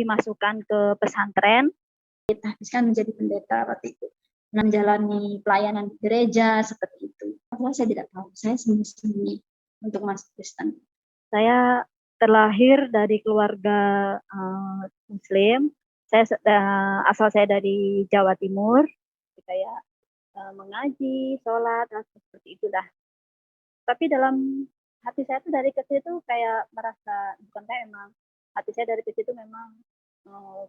dimasukkan ke pesantren, habiskan menjadi pendeta waktu itu, menjalani pelayanan di gereja seperti itu. Saya tidak tahu, saya sembunyi-sembunyi untuk masuk Kristen. Saya terlahir dari keluarga Muslim. Asal saya dari Jawa Timur, kayak mengaji, sholat, seperti itulah. Tapi dalam hati saya tuh dari kecil itu kayak merasa, bukan kayak emang, hati saya dari kecil itu memang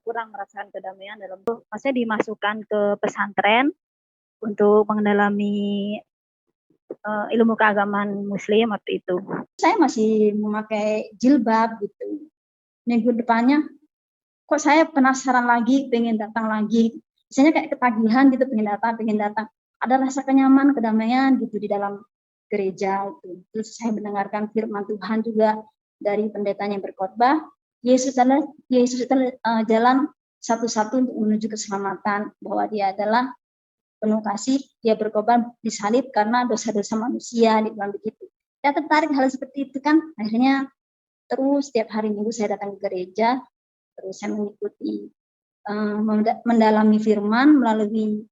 kurang merasakan kedamaian dalam itu. Maksudnya dimasukkan ke pesantren untuk mendalami ilmu keagamaan Muslim waktu itu. Saya masih memakai jilbab gitu. Minggu depannya, kok saya penasaran lagi, pengen datang lagi. Misalnya kayak ketagihan gitu, pengen datang. Ada rasa kenyamanan, kedamaian gitu di dalam gereja itu. Terus saya mendengarkan firman Tuhan juga dari pendetanya yang berkhotbah. Yesus adalah jalan satu-satu untuk menuju keselamatan, bahwa dia adalah penuh kasih, dia berkorban disalib karena dosa-dosa manusia, dibilang begitu. Saya tertarik hal seperti itu kan, akhirnya terus setiap hari Minggu saya datang ke gereja, terus saya mengikuti mendalami firman melalui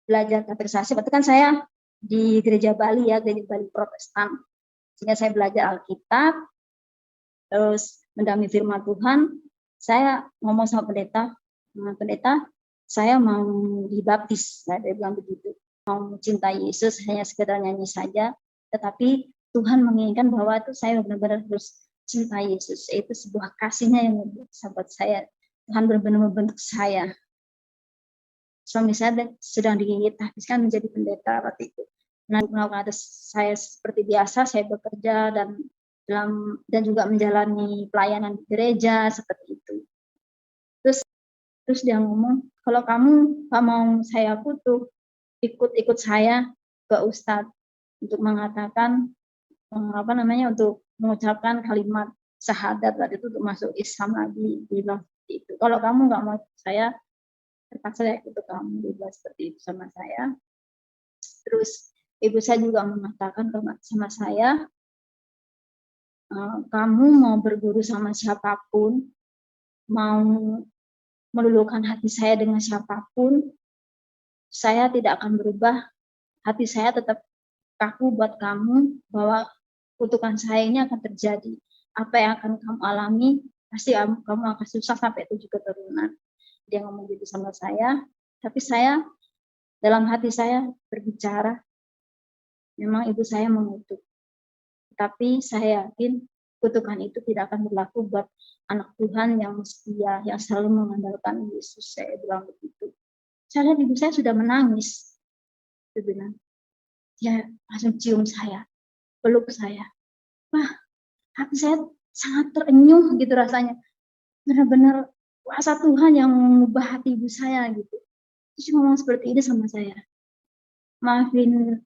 belajar katekisasi. Waktu kan saya di gereja Bali ya, gereja Bali Protestan, sehingga saya belajar Alkitab, terus mendalami firman Tuhan. Saya ngomong sama pendeta, saya mau dibaptis, saya bilang begitu. Mau mencintai Yesus hanya sekedar nyanyi saja, tetapi Tuhan menginginkan bahwa itu saya benar-benar harus cintai Yesus. Itu sebuah kasihnya yang buat saya. Tuhan benar-benar membentuk saya. Suami saya sedang ditahbiskan menjadi pendeta waktu itu. Nah, melakukan saya seperti biasa, saya bekerja dan juga menjalani pelayanan di gereja seperti itu. Terus dia ngomong, kalau kamu gak mau saya kutuk, ikut saya ke Ustadz untuk mengatakan untuk mengucapkan kalimat syahadat waktu itu untuk masuk Islam lagi di itu. Kalau kamu nggak mau saya, terpaksa saya ikut kamu, dibilang seperti itu sama saya. Terus ibu saya juga mengatakan sama saya, kamu mau berguru sama siapapun, mau meluluhkan hati saya dengan siapapun, saya tidak akan berubah. Hati saya tetap kaku buat kamu, bahwa kutukan saya ini akan terjadi. Apa yang akan kamu alami, pasti kamu akan susah sampai 7 keturunan. Dia ngomong gitu sama saya, tapi saya dalam hati saya berbicara, memang ibu saya mengutuk. Tapi saya yakin kutukan itu tidak akan berlaku buat anak Tuhan yang setia, yang selalu mengandalkan Yesus. Saya bilang begitu. Saya lihat ibu saya sudah menangis. Dia bilang, dia langsung cium saya, peluk saya. Wah, hati saya sangat terenyuh gitu rasanya. Benar-benar kuasa Tuhan yang mengubah hati ibu saya gitu. Terus ngomong seperti ini sama saya. Maafin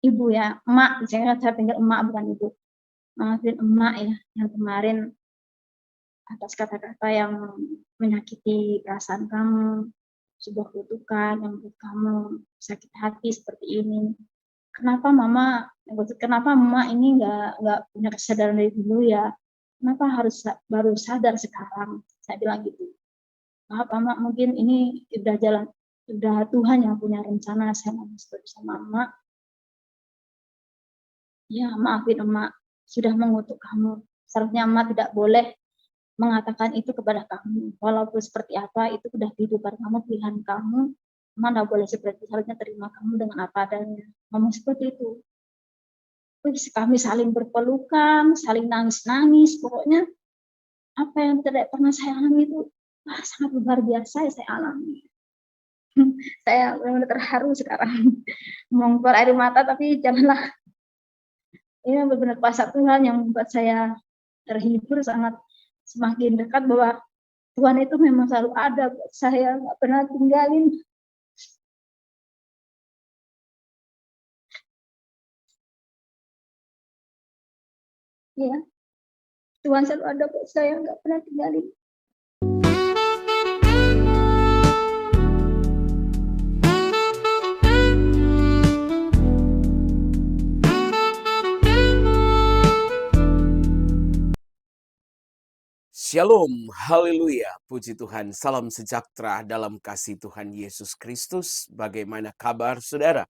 ibu ya, emak. Saya panggil emak bukan ibu. Maafin emak ya, yang kemarin atas kata-kata yang menyakiti perasaan kamu, sebuah kutukan yang membuat kamu sakit hati seperti ini. Kenapa mama ini nggak punya kesadaran dari dulu ya? Kenapa harus baru sadar sekarang? Saya bilang gitu. Maaf mama, mungkin ini udah Tuhan yang punya rencana. Saya ngomong seperti sama emak. Ya maafin emak, sudah mengutuk kamu. Seharusnya emak tidak boleh mengatakan itu kepada kamu. Walaupun seperti apa, itu udah kehidupan kamu, pilihan kamu. Emak tidak boleh seperti, seharusnya terima kamu dengan apa adanya. Ngomong seperti itu. Terus kami saling berpelukan, saling nangis-nangis. Pokoknya apa yang tidak pernah saya alami itu sangat luar biasa yang saya alami. Saya benar-benar terharu sekarang. Mau keluar air mata, tapi janganlah. Ini benar-benar kuasa Tuhan yang membuat saya terhibur, sangat semakin dekat bahwa Tuhan itu memang selalu ada buat saya, nggak pernah tinggalin. Ya, Tuhan selalu ada buat saya, nggak pernah tinggalin. Shalom, haleluya, puji Tuhan, salam sejahtera dalam kasih Tuhan Yesus Kristus. Bagaimana kabar saudara?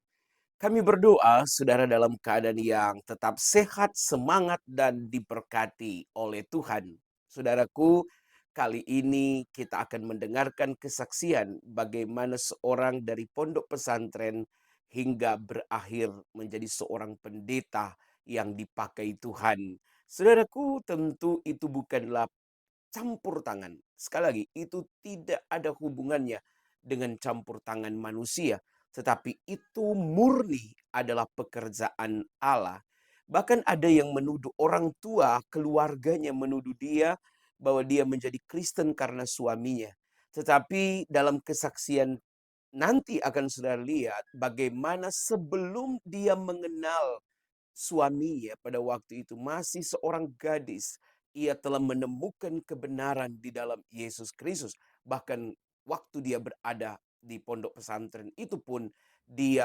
Kami berdoa saudara dalam keadaan yang tetap sehat, semangat, dan diberkati oleh Tuhan. Saudaraku, kali ini kita akan mendengarkan kesaksian bagaimana seorang dari pondok pesantren hingga berakhir menjadi seorang pendeta yang dipakai Tuhan. Saudaraku, tentu itu bukanlah campur tangan. Sekali lagi, itu tidak ada hubungannya dengan campur tangan manusia. Tetapi itu murni adalah pekerjaan Allah. Bahkan ada yang menuduh orang tua, keluarganya menuduh dia bahwa dia menjadi Kristen karena suaminya. Tetapi dalam kesaksian nanti akan saudara lihat bagaimana sebelum dia mengenal suaminya pada waktu itu masih seorang gadis. Ia telah menemukan kebenaran di dalam Yesus Kristus. Bahkan waktu dia berada di pondok pesantren itu pun dia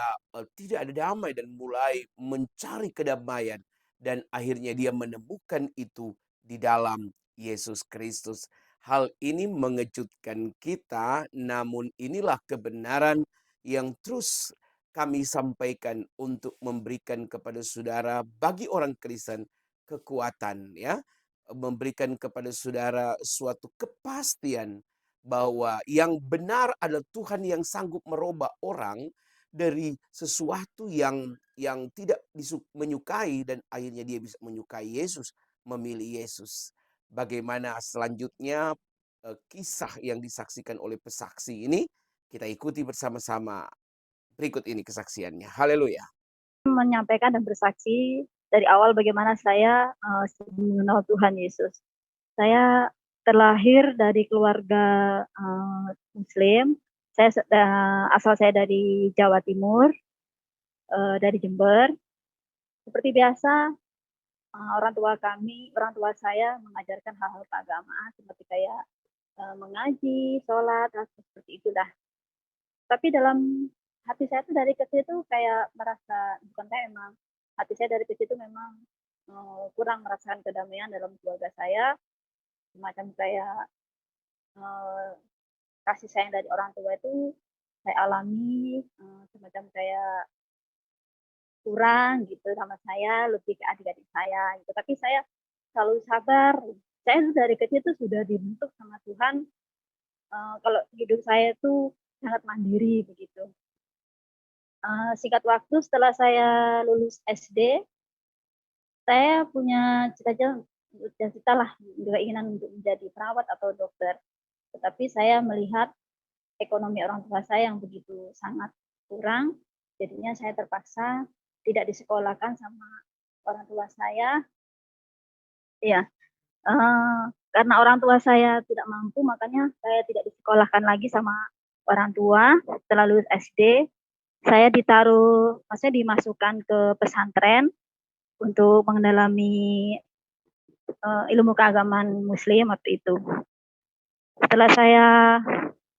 tidak ada damai dan mulai mencari kedamaian. Dan akhirnya dia menemukan itu di dalam Yesus Kristus. Hal ini mengejutkan kita, namun inilah kebenaran yang terus kami sampaikan untuk memberikan kepada saudara bagi orang Kristen kekuatan, ya, memberikan kepada saudara suatu kepastian bahwa yang benar adalah Tuhan yang sanggup merubah orang dari sesuatu yang tidak menyukai dan akhirnya dia bisa menyukai Yesus, memilih Yesus. Bagaimana selanjutnya kisah yang disaksikan oleh pesaksi ini kita ikuti bersama-sama. Berikut ini kesaksiannya. Haleluya. Menyampaikan dan bersaksi dari awal bagaimana saya mengenal Tuhan Yesus. Saya terlahir dari keluarga Muslim. Asal saya dari Jawa Timur, dari Jember. Seperti biasa, orang tua saya mengajarkan hal-hal keagamaan seperti kayak mengaji, sholat, seperti itulah. Tapi dalam hati saya tuh dari kecil tuh kayak merasa, bukan kayak emang, hati saya dari kecil itu memang kurang merasakan kedamaian dalam keluarga saya, semacam kayak kasih sayang dari orang tua itu saya alami semacam kayak kurang gitu sama saya, lebih ke adik-adik saya gitu. Tapi saya selalu sabar. Saya dari kecil tuh sudah dibentuk sama Tuhan kalau hidup saya tuh sangat mandiri begitu. Singkat waktu setelah saya lulus SD, saya punya cita-cita lah, keinginan untuk menjadi perawat atau dokter. Tetapi saya melihat ekonomi orang tua saya yang begitu sangat kurang, jadinya saya terpaksa tidak disekolahkan sama orang tua saya. Iya, karena orang tua saya tidak mampu, makanya saya tidak disekolahkan lagi sama orang tua. Setelah lulus SD, saya maksudnya dimasukkan ke pesantren untuk mendalami ilmu keagamaan Muslim waktu itu. Setelah saya,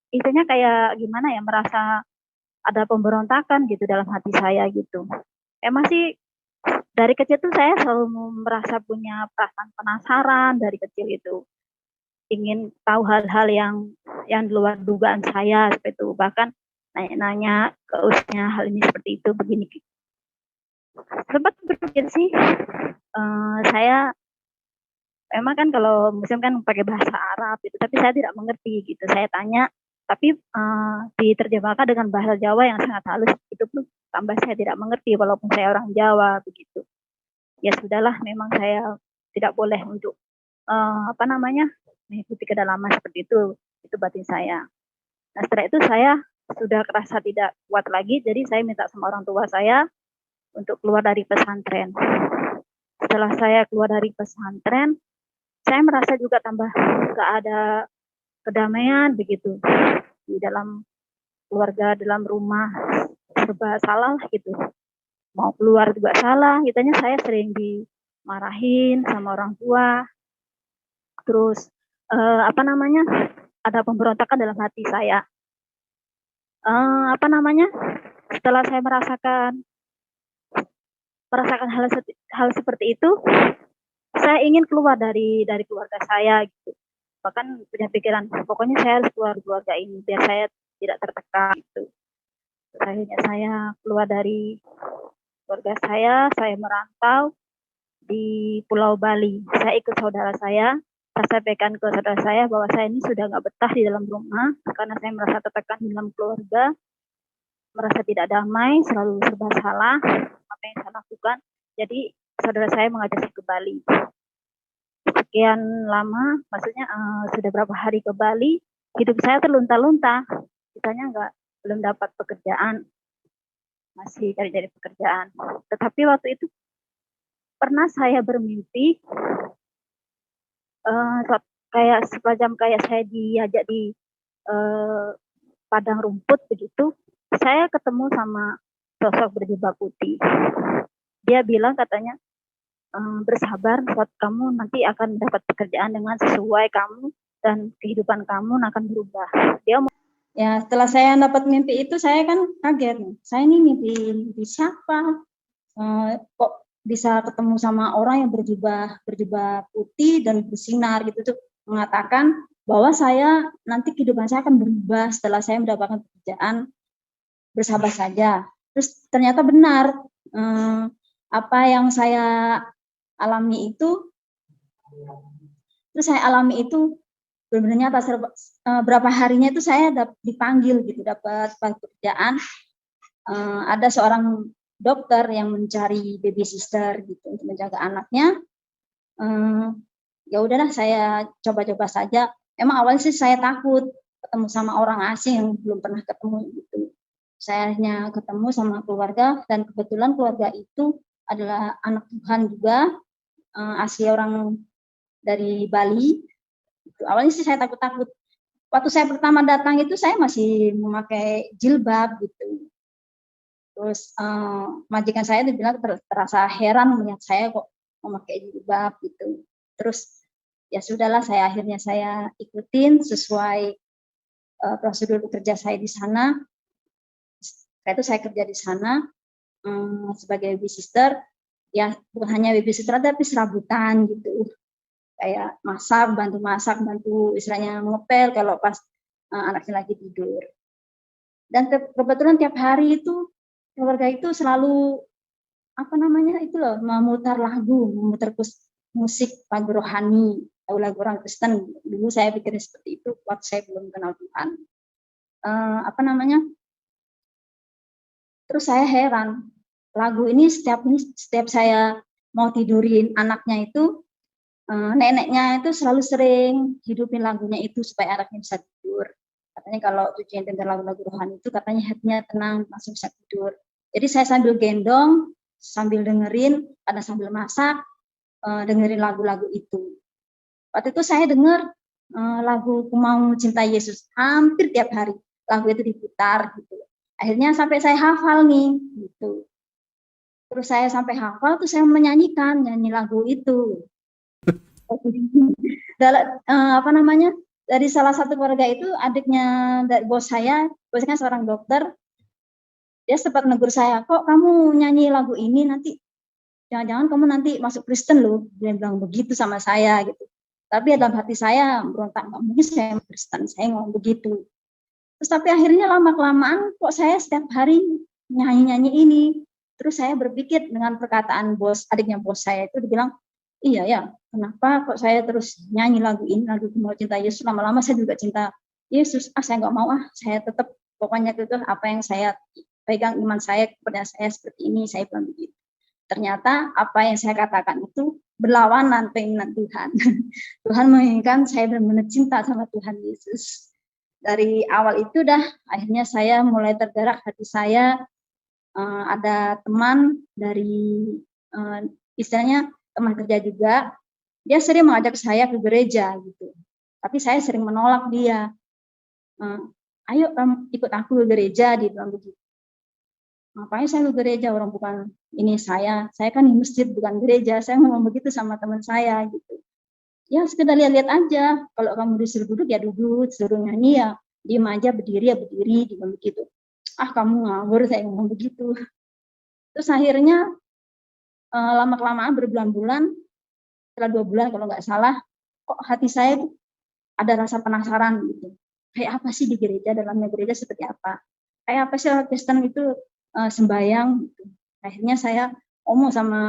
intinya kayak gimana ya, merasa ada pemberontakan gitu dalam hati saya gitu. Masih dari kecil tuh saya selalu merasa punya perasaan penasaran dari kecil itu. Ingin tahu hal-hal yang di luar dugaan saya seperti itu. Bahkan nanya-nanya ke usnya hal ini seperti itu, begini. Sempat berpikir sih, saya memang kan kalau Muslim kan pakai bahasa Arab gitu, tapi saya tidak mengerti gitu. Saya tanya, tapi diterjemahkan dengan bahasa Jawa yang sangat halus. Itu pun tambah saya tidak mengerti walaupun saya orang Jawa begitu. Ya sudahlah, memang saya tidak boleh untuk mengikuti kedalaman seperti itu batin saya. Nah setelah itu saya sudah kerasa tidak kuat lagi, jadi saya minta sama orang tua saya untuk keluar dari pesantren. Setelah saya keluar dari pesantren, saya merasa juga tambah gak ada kedamaian begitu di dalam keluarga, dalam rumah serba salah gitu. Mau keluar juga salah, kitanya saya sering dimarahin sama orang tua. Terus ada pemberontakan dalam hati saya. Setelah saya merasakan hal seperti itu, saya ingin keluar dari keluarga saya gitu. bahkan punya pikiran pokoknya saya harus keluar keluarga ini biar saya tidak tertekan gitu. Akhirnya saya keluar dari keluarga saya merantau di Pulau Bali. Saya ikut saudara saya sampaikan ke saudara saya bahwa saya ini sudah nggak betah di dalam rumah karena saya merasa tertekan di dalam keluarga, merasa tidak damai, selalu serba salah apa yang saya lakukan. Jadi saudara saya mengajak saya ke Bali. Sekian lama, maksudnya sudah berapa hari ke Bali, hidup saya terlunta-lunta. Kitanya belum dapat pekerjaan, masih cari-cari pekerjaan. Tetapi waktu itu pernah saya bermimpi kayak semacam kayak saya diajak di padang rumput begitu. Saya ketemu sama sosok berjubah putih. Dia bilang katanya, bersabar, buat kamu nanti akan dapat pekerjaan dengan sesuai kamu dan kehidupan kamu akan berubah. Ya setelah saya dapat mimpi itu saya kan kaget. Saya ini mimpi siapa? Kok bisa ketemu sama orang yang berjubah putih dan bersinar gitu tuh, mengatakan bahwa saya nanti kehidupan saya akan berubah setelah saya mendapatkan pekerjaan, bersabar saja. Terus ternyata benar, apa yang saya alami itu, terus saya alami itu benar-benar nyata. Berapa harinya itu saya dipanggil gitu, dapat pekerjaan. Ada seorang dokter yang mencari baby sister gitu untuk menjaga anaknya. Ya udahlah saya coba-coba saja. Emang awalnya sih saya takut ketemu sama orang asing yang belum pernah ketemu gitu. Saya hanya ketemu sama keluarga dan kebetulan keluarga itu adalah anak Tuhan juga, asli orang dari Bali. Gitu. Awalnya sih saya takut-takut. Waktu saya pertama datang itu saya masih memakai jilbab gitu. Terus majikan saya bilang terasa heran melihat saya kok memakai jilbab gitu. Terus ya sudahlah, akhirnya saya ikutin sesuai prosedur kerja saya di sana. Setelah itu saya kerja di sana sebagai baby sister. Ya bukan hanya baby sister tapi serabutan gitu. Kayak bantu istilahnya ngepel kalau pas anaknya lagi tidur. Dan kebetulan tiap hari itu keluarga itu selalu memutar musik lagu rohani, lagu orang Kristen. Dulu saya pikir seperti itu waktu saya belum kenal Tuhan. Terus saya heran, lagu ini setiap saya mau tidurin anaknya itu, neneknya itu selalu sering hidupin lagunya itu supaya anaknya bisa tidur. Katanya kalau cucu yang dengar lagu-lagu rohani itu katanya hatinya tenang, langsung bisa tidur. Jadi saya sambil gendong, sambil dengerin, kadang sambil masak, dengerin lagu-lagu itu. Waktu itu saya dengar lagu Ku Mau Cintai Yesus hampir tiap hari. Lagu itu diputar gitu. Akhirnya sampai saya hafal nih gitu. Terus saya sampai hafal tuh saya nyanyi lagu itu. Dari salah satu keluarga itu adiknya dari bosnya seorang dokter. Dia sempat negur saya, kok kamu nyanyi lagu ini nanti jangan-jangan kamu nanti masuk Kristen loh. Dia bilang begitu sama saya gitu. Tapi dalam hati saya berontak, nggak mungkin saya Kristen, saya ngomong begitu. Terus tapi akhirnya lama-kelamaan kok saya setiap hari nyanyi-nyanyi ini. Terus saya berpikir dengan perkataan adiknya bos saya itu, dibilang, iya ya, kenapa kok saya terus nyanyi lagu ini, lagu Ku Mau Cintai Yesus, lama-lama saya juga cinta Yesus. Saya nggak mau, saya tetap pokoknya itu apa yang saya pegang, iman saya kepada saya seperti ini, saya bilang begitu. Ternyata apa yang saya katakan itu berlawanan keinginan Tuhan. Tuhan menginginkan saya benar-benar cinta sama Tuhan Yesus. Dari awal itu akhirnya saya mulai tergerak hati saya. Ada teman dari istilahnya teman kerja juga, dia sering mengajak saya ke gereja gitu. Tapi saya sering menolak dia. Ayo ikut aku ke gereja, dia bilang begitu. Ngapain saya ke gereja, orang bukan ini saya kan di masjid bukan gereja. Saya ngomong begitu sama teman saya gitu. Ya sekedar lihat-lihat aja, kalau kamu disuruh duduk ya duduk, disuruh nyanyi ya diem aja, berdiri ya berdiri, dia begitu. Kamu ngawur, saya ngomong begitu. Terus akhirnya lama-kelamaan berbulan-bulan, setelah 2 bulan kalau nggak salah, kok hati saya ada rasa penasaran gitu. Kayak apa sih di gereja, dalamnya gereja seperti apa? Kayak apa sih orang Kristen itu sembahyang gitu. Akhirnya saya ngomong sama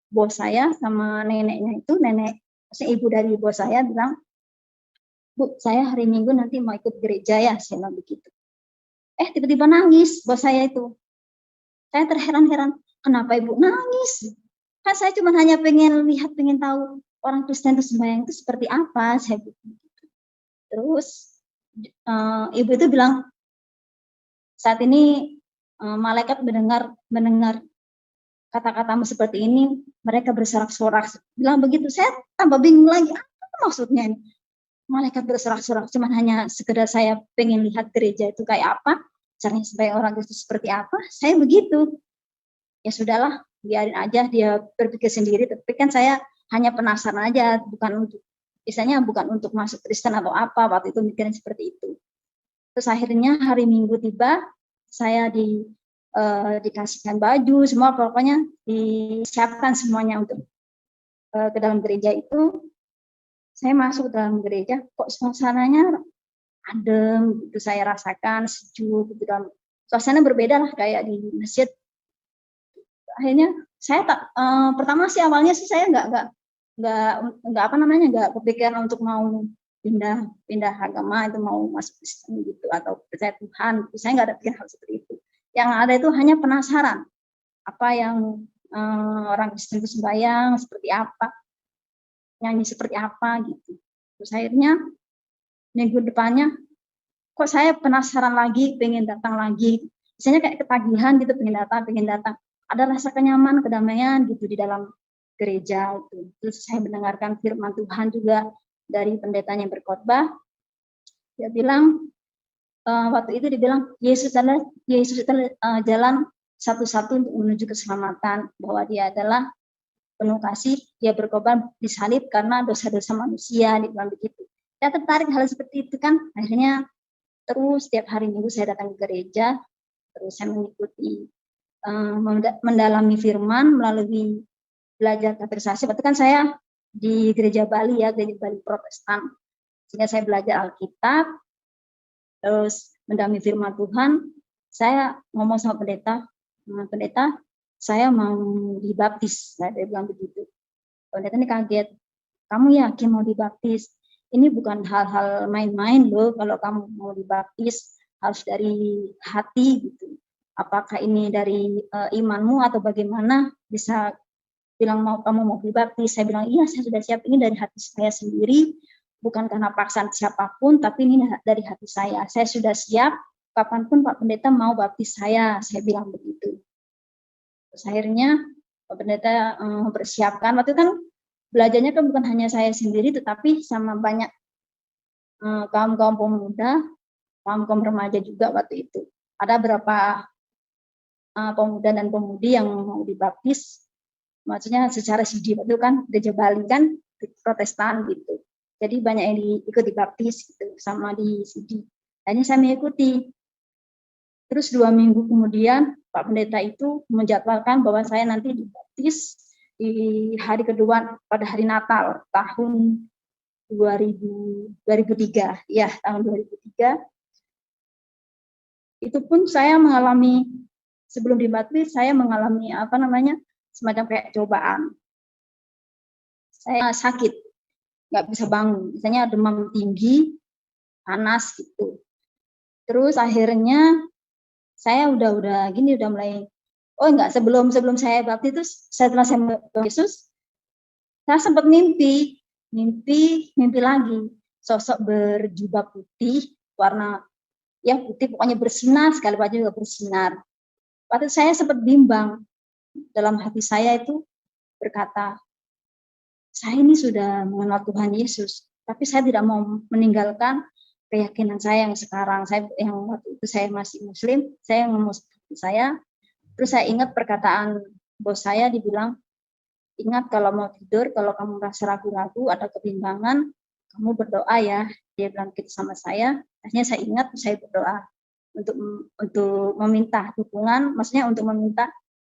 bos saya sama neneknya itu, maksudnya ibu dari bos saya bilang, "Bu, saya hari Minggu nanti mau ikut gereja ya," saya bilang begitu. Tiba-tiba nangis bos saya itu. Saya terheran-heran, "Kenapa Ibu nangis? Kan saya cuma hanya pengen lihat, pengen tahu orang Kristen itu sembahyang itu seperti apa," saya bilang. Terus ibu itu bilang, "Saat ini malaikat mendengar kata-katamu seperti ini, mereka bersorak-sorak." Bilang begitu. Saya tambah bingung lagi, apa maksudnya ini? Malaikat bersorak-sorak, cuma hanya sekedar saya pengen lihat gereja itu kayak apa, caranya sembahyang orang Kristen seperti apa, saya begitu. Ya sudahlah, biarin aja dia berpikir sendiri, tapi kan saya hanya penasaran aja, bukan untuk masuk Kristen atau apa, waktu itu mikirin seperti itu. Terus akhirnya hari Minggu tiba, saya dikasihkan baju, semua pokoknya disiapkan semuanya untuk ke dalam gereja itu. Saya masuk ke dalam gereja, kok suasananya adem, itu saya rasakan sejuk, gitu. Suasana berbeda lah kayak di masjid. Akhirnya saya pertama sih awalnya sih saya nggak kepikiran untuk mau pindah agama, itu mau masuk Kristen gitu atau percaya Tuhan. Saya nggak ada pikiran hal seperti itu. Yang ada itu hanya penasaran apa yang orang Kristen itu sembahyang seperti apa, nyanyi seperti apa gitu. Terus akhirnya minggu depannya kok saya penasaran lagi, pengen datang lagi. Misalnya kayak ketagihan gitu, pengen datang. Ada rasa kenyaman, kedamaian gitu di dalam gereja itu. Terus saya mendengarkan firman Tuhan juga dari pendetanya yang berkhotbah. Dia bilang waktu itu dibilang Yesus adalah jalan satu-satu untuk menuju keselamatan, bahwa dia adalah penuh kasih, dia berkorban disalib karena dosa-dosa manusia, dibilang begitu. Saya tertarik hal seperti itu kan, akhirnya terus setiap hari Minggu saya datang ke gereja, terus saya mengikuti mendalami firman melalui belajar katekisasi. Berarti kan saya di gereja Bali ya, gereja Bali Protestan. Sehingga saya belajar Alkitab, terus mendalami firman Tuhan. Saya ngomong sama pendeta, saya mau dibaptis. Saya bilang begitu. Pendeta ini kaget. "Kamu yakin mau dibaptis? Ini bukan hal-hal main-main loh, kalau kamu mau dibaptis harus dari hati gitu. Apakah ini dari imanmu atau bagaimana bisa bilang kamu mau dibaptis?" Saya bilang, "Iya, saya sudah siap, ini dari hati saya sendiri, bukan karena paksaan siapapun, tapi ini dari hati saya. Saya sudah siap, kapanpun Pak Pendeta mau baptis saya." Saya bilang begitu. Terus akhirnya Pak Pendeta mempersiapkan, waktu itu kan belajarnya kan bukan hanya saya sendiri, tetapi sama banyak kaum-kaum pemuda, kaum-kaum remaja juga waktu itu. Ada berapa pemuda dan pemudi yang mau dibaptis, maksudnya secara CD itu kan gereja Bali kan Protestan gitu. Jadi banyak yang ikut dibaptis gitu sama di CD. Akhirnya saya mengikuti. Terus 2 minggu kemudian Pak Pendeta itu menjadwalkan bahwa saya nanti dibaptis di hari kedua pada hari Natal tahun 2003. Ya, tahun 2003. Itu pun saya mengalami, sebelum dibaptis saya mengalami semacam kayak cobaan. Saya sakit, nggak bisa bangun, misalnya demam tinggi, panas gitu. Terus akhirnya saya udah mulai, sebelum saya baptis itu, setelah saya Yesus, saya sempat mimpi lagi, sosok berjubah putih, warna yang putih, pokoknya bersinar sekali, baju juga bersinar. Waktu saya sempat bimbang, dalam hati saya itu berkata, saya ini sudah mengenal Tuhan Yesus, tapi saya tidak mau meninggalkan keyakinan saya yang sekarang. Yang waktu itu saya masih Muslim, saya ngomong seperti saya. Terus saya ingat perkataan bos saya, dibilang, "Ingat kalau mau tidur, kalau kamu merasa ragu-ragu, ada kebimbangan, kamu berdoa ya." Dia bilang gitu sama saya. Akhirnya saya ingat, saya berdoa untuk meminta dukungan, maksudnya untuk meminta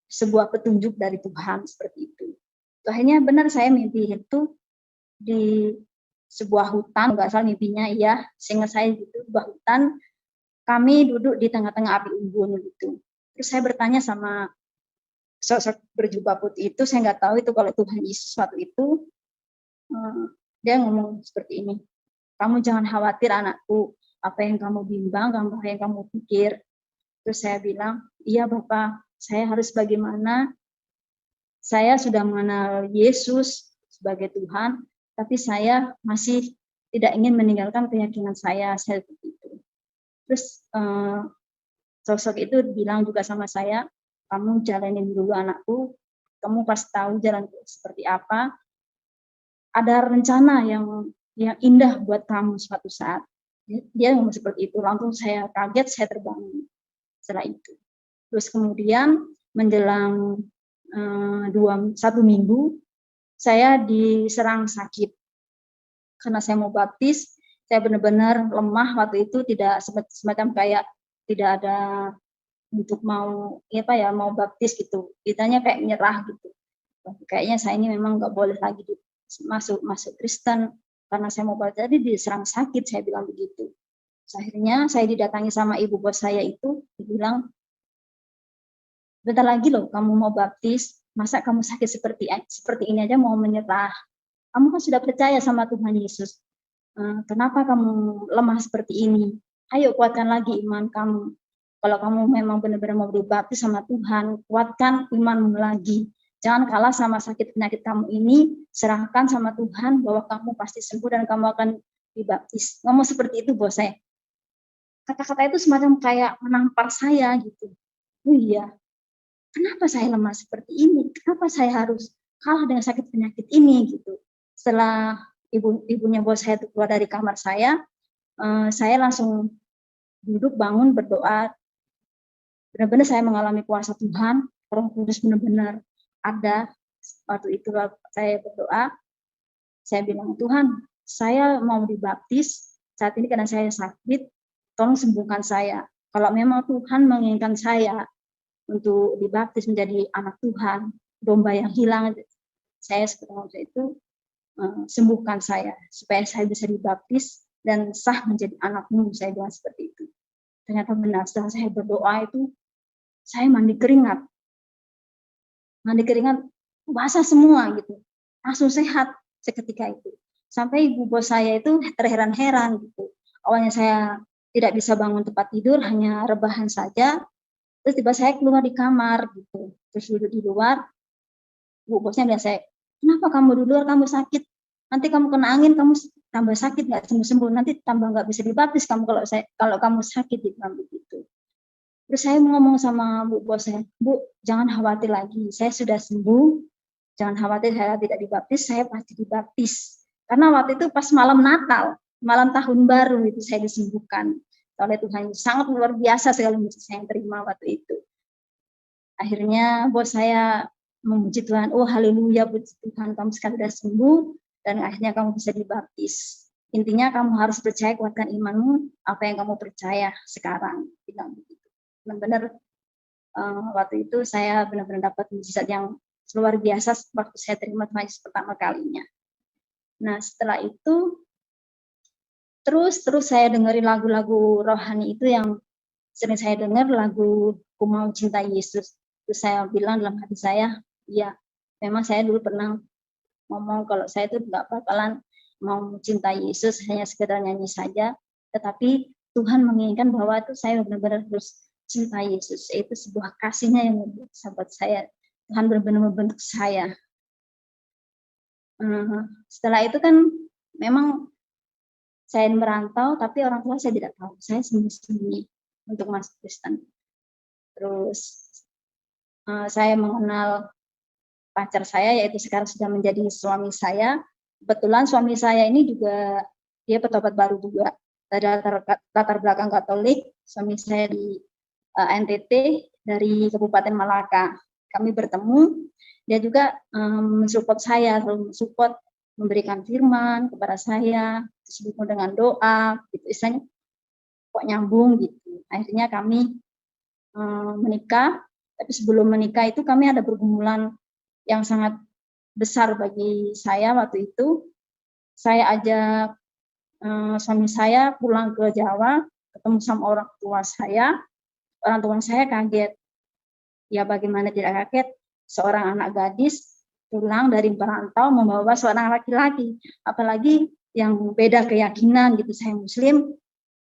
sebuah petunjuk dari Tuhan seperti itu. Akhirnya benar saya mimpi itu sebuah hutan, nggak salah mimpinya, iya, seingat saya gitu, sebuah hutan, kami duduk di tengah-tengah api unggun gitu. Terus saya bertanya sama sosok berjubah putih itu, saya nggak tahu itu kalau Tuhan Yesus waktu itu, dia ngomong seperti ini, kamu jangan khawatir anakku, apa yang kamu bimbang, apa yang kamu pikir. Terus saya bilang, iya Bapak, saya harus bagaimana, saya sudah mengenal Yesus sebagai Tuhan, tapi saya masih tidak ingin meninggalkan keyakinan saya seperti itu. Terus sosok itu bilang juga sama saya, kamu jalanin dulu anakku, kamu pasti tahu jalan seperti apa, ada rencana yang indah buat kamu suatu saat. Dia ngomong seperti itu, langsung saya kaget, saya terbangun setelah itu. Terus kemudian menjelang 1 minggu, saya diserang sakit. Karena saya mau baptis, saya benar-benar lemah waktu itu, tidak semacam kayak tidak ada untuk mau baptis gitu. Kitanya kayak nyerah gitu. Kayaknya saya ini memang nggak boleh lagi masuk Kristen karena saya mau baptis. Jadi diserang sakit, saya bilang begitu. Akhirnya saya didatangi sama ibu bos saya itu, dibilang, bentar lagi loh kamu mau baptis, masa kamu sakit seperti ini aja mau menyerah? Kamu kan sudah percaya sama Tuhan Yesus, kenapa kamu lemah seperti ini? Ayo kuatkan lagi iman kamu. Kalau kamu memang benar-benar mau dibaptis sama Tuhan, kuatkan imanmu lagi. Jangan kalah sama sakit penyakit kamu ini, serahkan sama Tuhan bahwa kamu pasti sembuh dan kamu akan dibaptis. Ngomong seperti itu bos saya. Kata-kata itu semacam kayak menampar saya gitu. Oh iya, kenapa saya lemah seperti ini? Kenapa saya harus kalah dengan sakit penyakit ini gitu? Setelah ibunya bos saya itu keluar dari kamar saya langsung duduk bangun berdoa. Benar-benar saya mengalami kuasa Tuhan, Roh Kudus benar-benar ada. Waktu itu saya berdoa, saya bilang, Tuhan, saya mau dibaptis saat ini karena saya sakit, tolong sembuhkan saya. Kalau memang Tuhan menginginkan saya untuk dibaptis menjadi anak Tuhan, domba yang hilang, saya seperti waktu itu sembuhkan saya supaya saya bisa dibaptis dan sah menjadi anakmu, saya bilang seperti itu. Ternyata benar, setelah saya berdoa itu saya mandi keringat basah semua gitu, langsung sehat seketika itu. Sampai ibu bos saya itu terheran-heran gitu. Awalnya saya tidak bisa bangun tempat tidur, hanya rebahan saja. Terus tiba saya keluar di kamar gitu, terus duduk di luar. Bu bosnya bilang saya, kenapa kamu di luar, kamu sakit, nanti kamu kena angin, kamu tambah sakit, nggak sembuh-sembuh, nanti tambah nggak bisa dibaptis kamu kalau kamu sakit, dibilang begitu. Terus saya ngomong sama bu bos saya, Bu, jangan khawatir lagi, saya sudah sembuh, jangan khawatir saya tidak dibaptis, saya pasti dibaptis. Karena waktu itu pas malam Natal, malam tahun baru itu saya disembuhkan oleh Tuhan. Sangat luar biasa sekali saya yang terima waktu itu. Akhirnya bos saya memuji Tuhan, oh haleluya, puji Tuhan, kamu sekarang sudah sembuh dan akhirnya kamu bisa dibaptis. Intinya kamu harus percaya, kuatkan imanmu, apa yang kamu percaya sekarang, bilang begitu. Benar-benar waktu itu saya benar-benar dapat mujizat yang luar biasa waktu saya terima Tuhan Yesus pertama kalinya. Nah setelah itu terus saya dengerin lagu-lagu rohani itu yang sering saya dengar, lagu Ku Mau Cinta Yesus. Terus saya bilang dalam hati saya, ya memang saya dulu pernah ngomong kalau saya itu nggak bakalan mau cinta Yesus, hanya sekedar nyanyi saja, tetapi Tuhan menginginkan bahwa itu saya benar-benar harus cinta Yesus. Itu sebuah kasihnya yang sahabat saya. Tuhan benar-benar membentuk saya. Setelah itu kan memang saya merantau, tapi orang tua saya tidak tahu. Saya sembunyi-sembunyi untuk masuk Kristen. Terus saya mengenal pacar saya, yaitu sekarang sudah menjadi suami saya. Kebetulan suami saya ini juga dia petobat baru juga, dari latar belakang Katolik. Suami saya di NTT dari Kabupaten Malaka. Kami bertemu, dia juga mensupport saya, selalu mensupport, memberikan firman kepada saya, disebut dengan doa, gitu. Istilahnya kok nyambung gitu. Akhirnya kami menikah, tapi sebelum menikah itu kami ada pergumulan yang sangat besar bagi saya waktu itu. saya ajak suami saya pulang ke Jawa, ketemu sama orang tua saya kaget. Ya bagaimana tidak kaget, seorang anak gadis pulang dari perantau membawa seorang laki-laki, apalagi yang beda keyakinan gitu. Saya Muslim,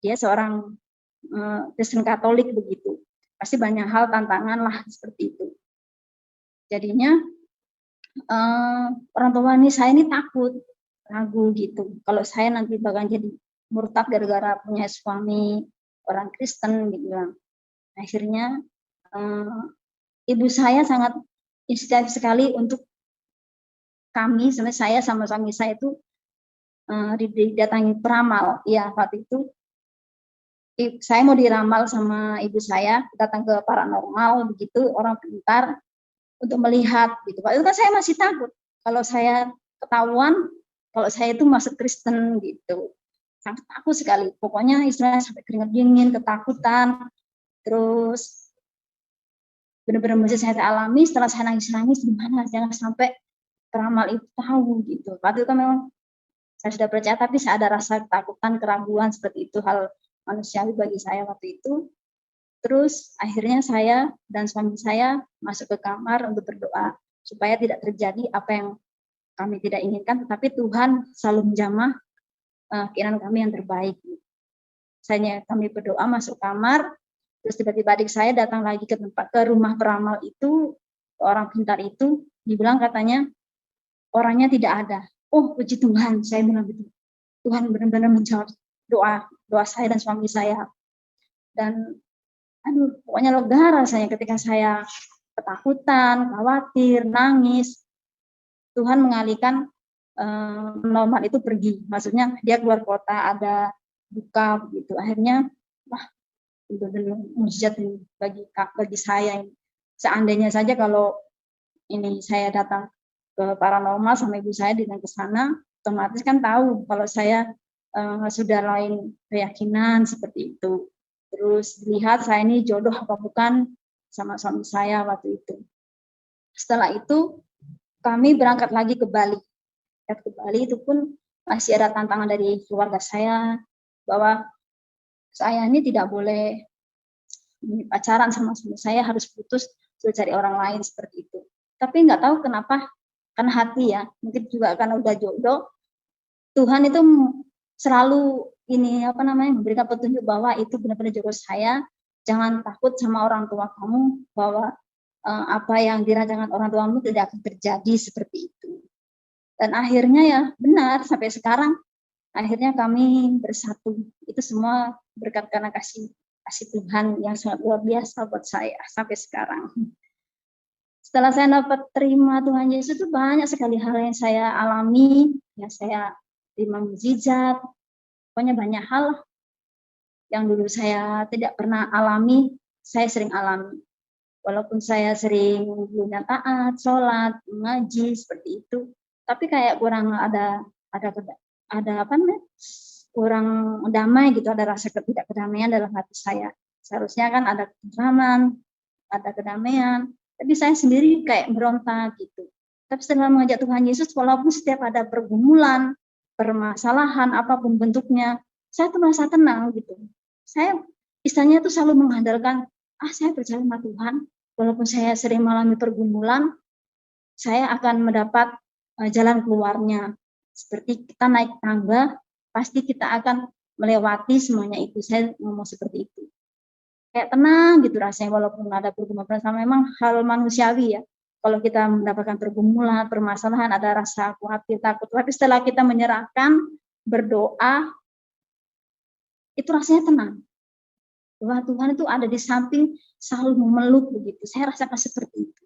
dia seorang Kristen Katolik begitu. Pasti banyak hal tantangan lah seperti itu. Jadinya orang tua saya ini takut, ragu gitu. Kalau saya nanti bakal jadi murtad gara-gara punya suami orang Kristen gitu. Akhirnya ibu saya sangat inisiatif sekali untuk kami, sebenarnya saya sama suami saya itu didatangi peramal. Ya waktu itu saya mau diramal sama ibu saya, datang ke paranormal begitu, orang pintar untuk melihat gitu. Waktu itu kan saya masih takut kalau saya ketahuan kalau saya itu masuk Kristen gitu. Sangat takut sekali. Pokoknya istilahnya sampai keringat dingin, ketakutan. Terus benar-benar mesti saya alami setelah saya nangis-nangis, gimana jangan sampai peramal itu tahu gitu. Waktu itu memang saya sudah percaya, tapi saya ada rasa ketakutan, keraguan seperti itu, hal manusiawi bagi saya waktu itu. Terus akhirnya saya dan suami saya masuk ke kamar untuk berdoa supaya tidak terjadi apa yang kami tidak inginkan, tetapi Tuhan selalu menjamah keinginan kami yang terbaik. Kami berdoa masuk kamar, terus tiba-tiba adik saya datang lagi ke rumah peramal itu, orang pintar itu, dibilang katanya orangnya tidak ada. Oh puji Tuhan, saya bilang begitu. Tuhan benar-benar menjawab doa saya dan suami saya. Dan pokoknya lega rasanya ketika saya ketakutan, khawatir, nangis. Tuhan mengalihkan normal itu pergi. Maksudnya dia keluar kota, ada duka begitu. Akhirnya wah itu benar mujizat bagi saya. Seandainya saja kalau ini saya datang ke paranormal sama ibu saya datang ke sana, otomatis kan tahu kalau saya sudah lain keyakinan seperti itu. Terus dilihat saya ini jodoh apa bukan sama suami saya waktu itu. Setelah itu kami berangkat lagi ke Bali. Ke Bali itu pun masih ada tantangan dari keluarga saya bahwa saya ini tidak boleh pacaran sama suami saya, harus putus, sudah cari orang lain seperti itu. Tapi nggak tahu kenapa, karena hati ya, mungkin juga karena udah jodoh, Tuhan itu selalu memberikan petunjuk bahwa itu benar-benar jodoh saya. Jangan takut sama orang tua kamu bahwa apa yang dirancangkan orang tuamu tidak akan terjadi seperti itu. Dan akhirnya ya benar sampai sekarang akhirnya kami bersatu. Itu semua berkat karena kasih Tuhan yang sangat luar biasa buat saya sampai sekarang. Setelah saya dapat terima Tuhan Yesus itu banyak sekali hal yang saya alami, yang saya terima mukjizat. Pokoknya banyak hal yang dulu saya tidak pernah alami, saya sering alami. Walaupun saya sering punya taat, sholat, mengaji seperti itu, tapi kayak kurang ada kurang damai gitu, ada rasa ketidakdamaian dalam hati saya. Seharusnya kan ada ketentraman, ada kedamaian, tapi saya sendiri kayak berontak gitu. Tapi setelah mengajak Tuhan Yesus, walaupun setiap ada pergumulan, permasalahan apapun bentuknya, saya tuh merasa tenang gitu. Saya istilahnya tuh selalu mengandalkan, saya percaya sama Tuhan, walaupun saya sering mengalami pergumulan, saya akan mendapat jalan keluarnya. Seperti kita naik tangga, pasti kita akan melewati semuanya itu. Saya ngomong seperti itu. Kayak tenang gitu rasanya, walaupun ada pergumulan sama memang hal manusiawi ya. Kalau kita mendapatkan pergumulan, permasalahan, ada rasa khawatir, takut. Tapi setelah kita menyerahkan, berdoa, itu rasanya tenang. Bahwa Tuhan itu ada di samping, selalu memeluk begitu. Saya rasakan seperti itu.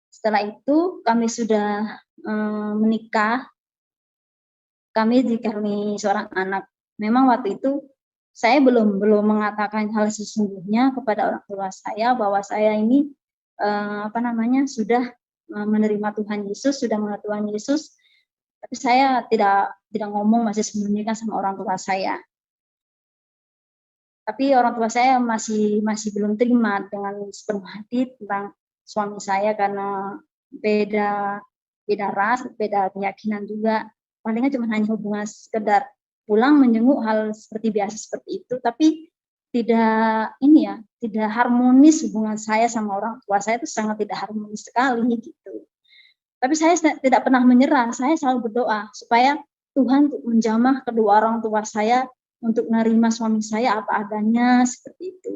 Setelah itu kami sudah menikah, kami dikaruniai seorang anak. Memang waktu itu saya belum mengatakan hal sesungguhnya kepada orang tua saya bahwa saya ini sudah menerima Tuhan Yesus, sudah mengenal Tuhan Yesus. Tapi saya tidak ngomong, masih sembunyikan sama orang tua saya. Tapi orang tua saya masih belum terima dengan sepenuh hati tentang suami saya karena beda ras, beda keyakinan juga. palingnya cuma hanya hubungan sekedar pulang menjenguk, hal seperti biasa seperti itu, tapi tidak tidak harmonis hubungan saya sama orang tua saya itu sangat tidak harmonis sekali gitu. Tapi saya tidak pernah menyerah, saya selalu berdoa supaya Tuhan untuk menjamah kedua orang tua saya untuk menerima suami saya apa adanya seperti itu.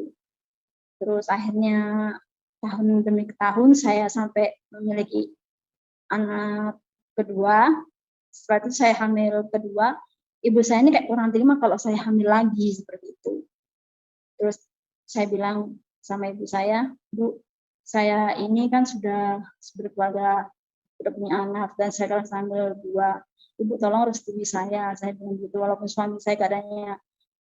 Terus akhirnya tahun demi tahun saya sampai memiliki anak kedua. Setelah itu saya hamil kedua, ibu saya ini kayak kurang terima kalau saya hamil lagi seperti itu. Terus saya bilang sama ibu saya, Bu, saya ini kan sudah berkeluarga, sudah punya anak, dan saya kan hamil 2. Ibu tolong restui saya bilang gitu, walaupun suami saya keadaannya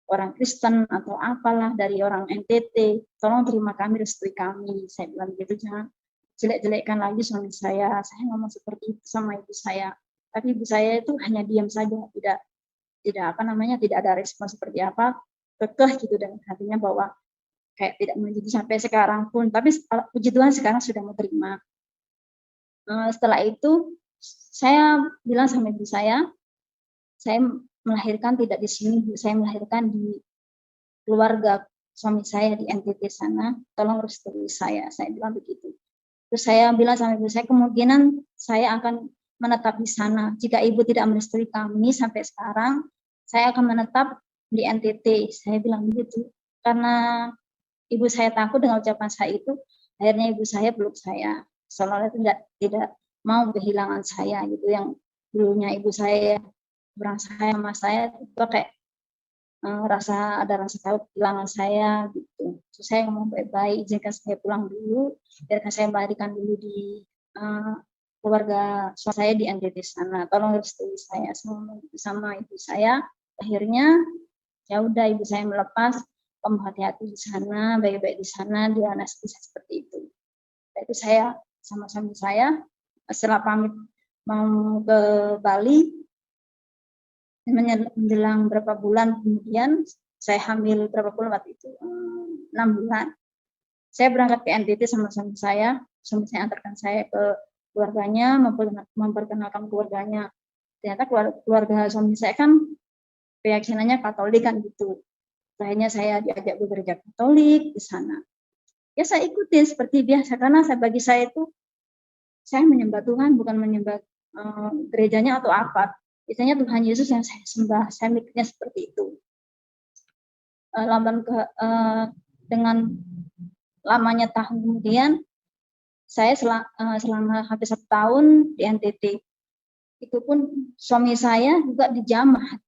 orang Kristen atau apalah dari orang NTT, tolong terima kami, restui kami. Saya bilang gitu, jangan jelek-jelekkan lagi suami saya ngomong seperti itu sama ibu saya. Tapi ibu saya itu hanya diam saja, tidak ada respon seperti apa, kekeh gitu dan hatinya bahwa kayak tidak menjadi sampai sekarang pun. Tapi puji Tuhan sekarang sudah mau terima. Setelah itu saya bilang sama ibu saya melahirkan tidak di sini, saya melahirkan di keluarga suami saya di NTT sana, tolong restui saya bilang begitu. Terus saya bilang sama ibu saya, kemungkinan saya akan menetap di sana. Jika ibu tidak merestui kami sampai sekarang, saya akan menetap di NTT. Saya bilang begitu. Karena ibu saya takut dengan ucapan saya itu, akhirnya ibu saya peluk saya. Seolah-olah tidak mau kehilangan saya gitu, yang dulunya ibu saya berang saya sama saya itu kayak ada rasa takut kehilangan saya gitu. Terus saya ngomong baik-baik, izinkan saya pulang dulu, biarkan saya melahirkan dulu di keluarga suami saya di NTT sana. Tolong restui saya sama ibu saya. Akhirnya ya udah, ibu saya melepas, kamu hati-hati di sana, baik-baik di sana, di anestesi seperti itu. Itu saya sama suami saya setelah pamit mau ke Bali, menjelang berapa bulan kemudian saya hamil berapa bulan waktu itu, 6 bulan. Saya berangkat ke NTT sama suami saya antarkan saya ke keluarganya, memperkenalkan keluarganya. Ternyata keluarga suami saya kan keyakinannya Katolik kan gitu. Akhirnya saya diajak ke gereja Katolik di sana. Ya saya ikutin seperti biasa, karena bagi saya itu saya menyembah Tuhan, bukan menyembah gerejanya atau apa. Biasanya Tuhan Yesus yang saya sembah, saya mikirnya seperti itu. Dengan lamanya tahun kemudian, saya selama hampir 1 tahun di NTT. Itu pun suami saya juga dijamah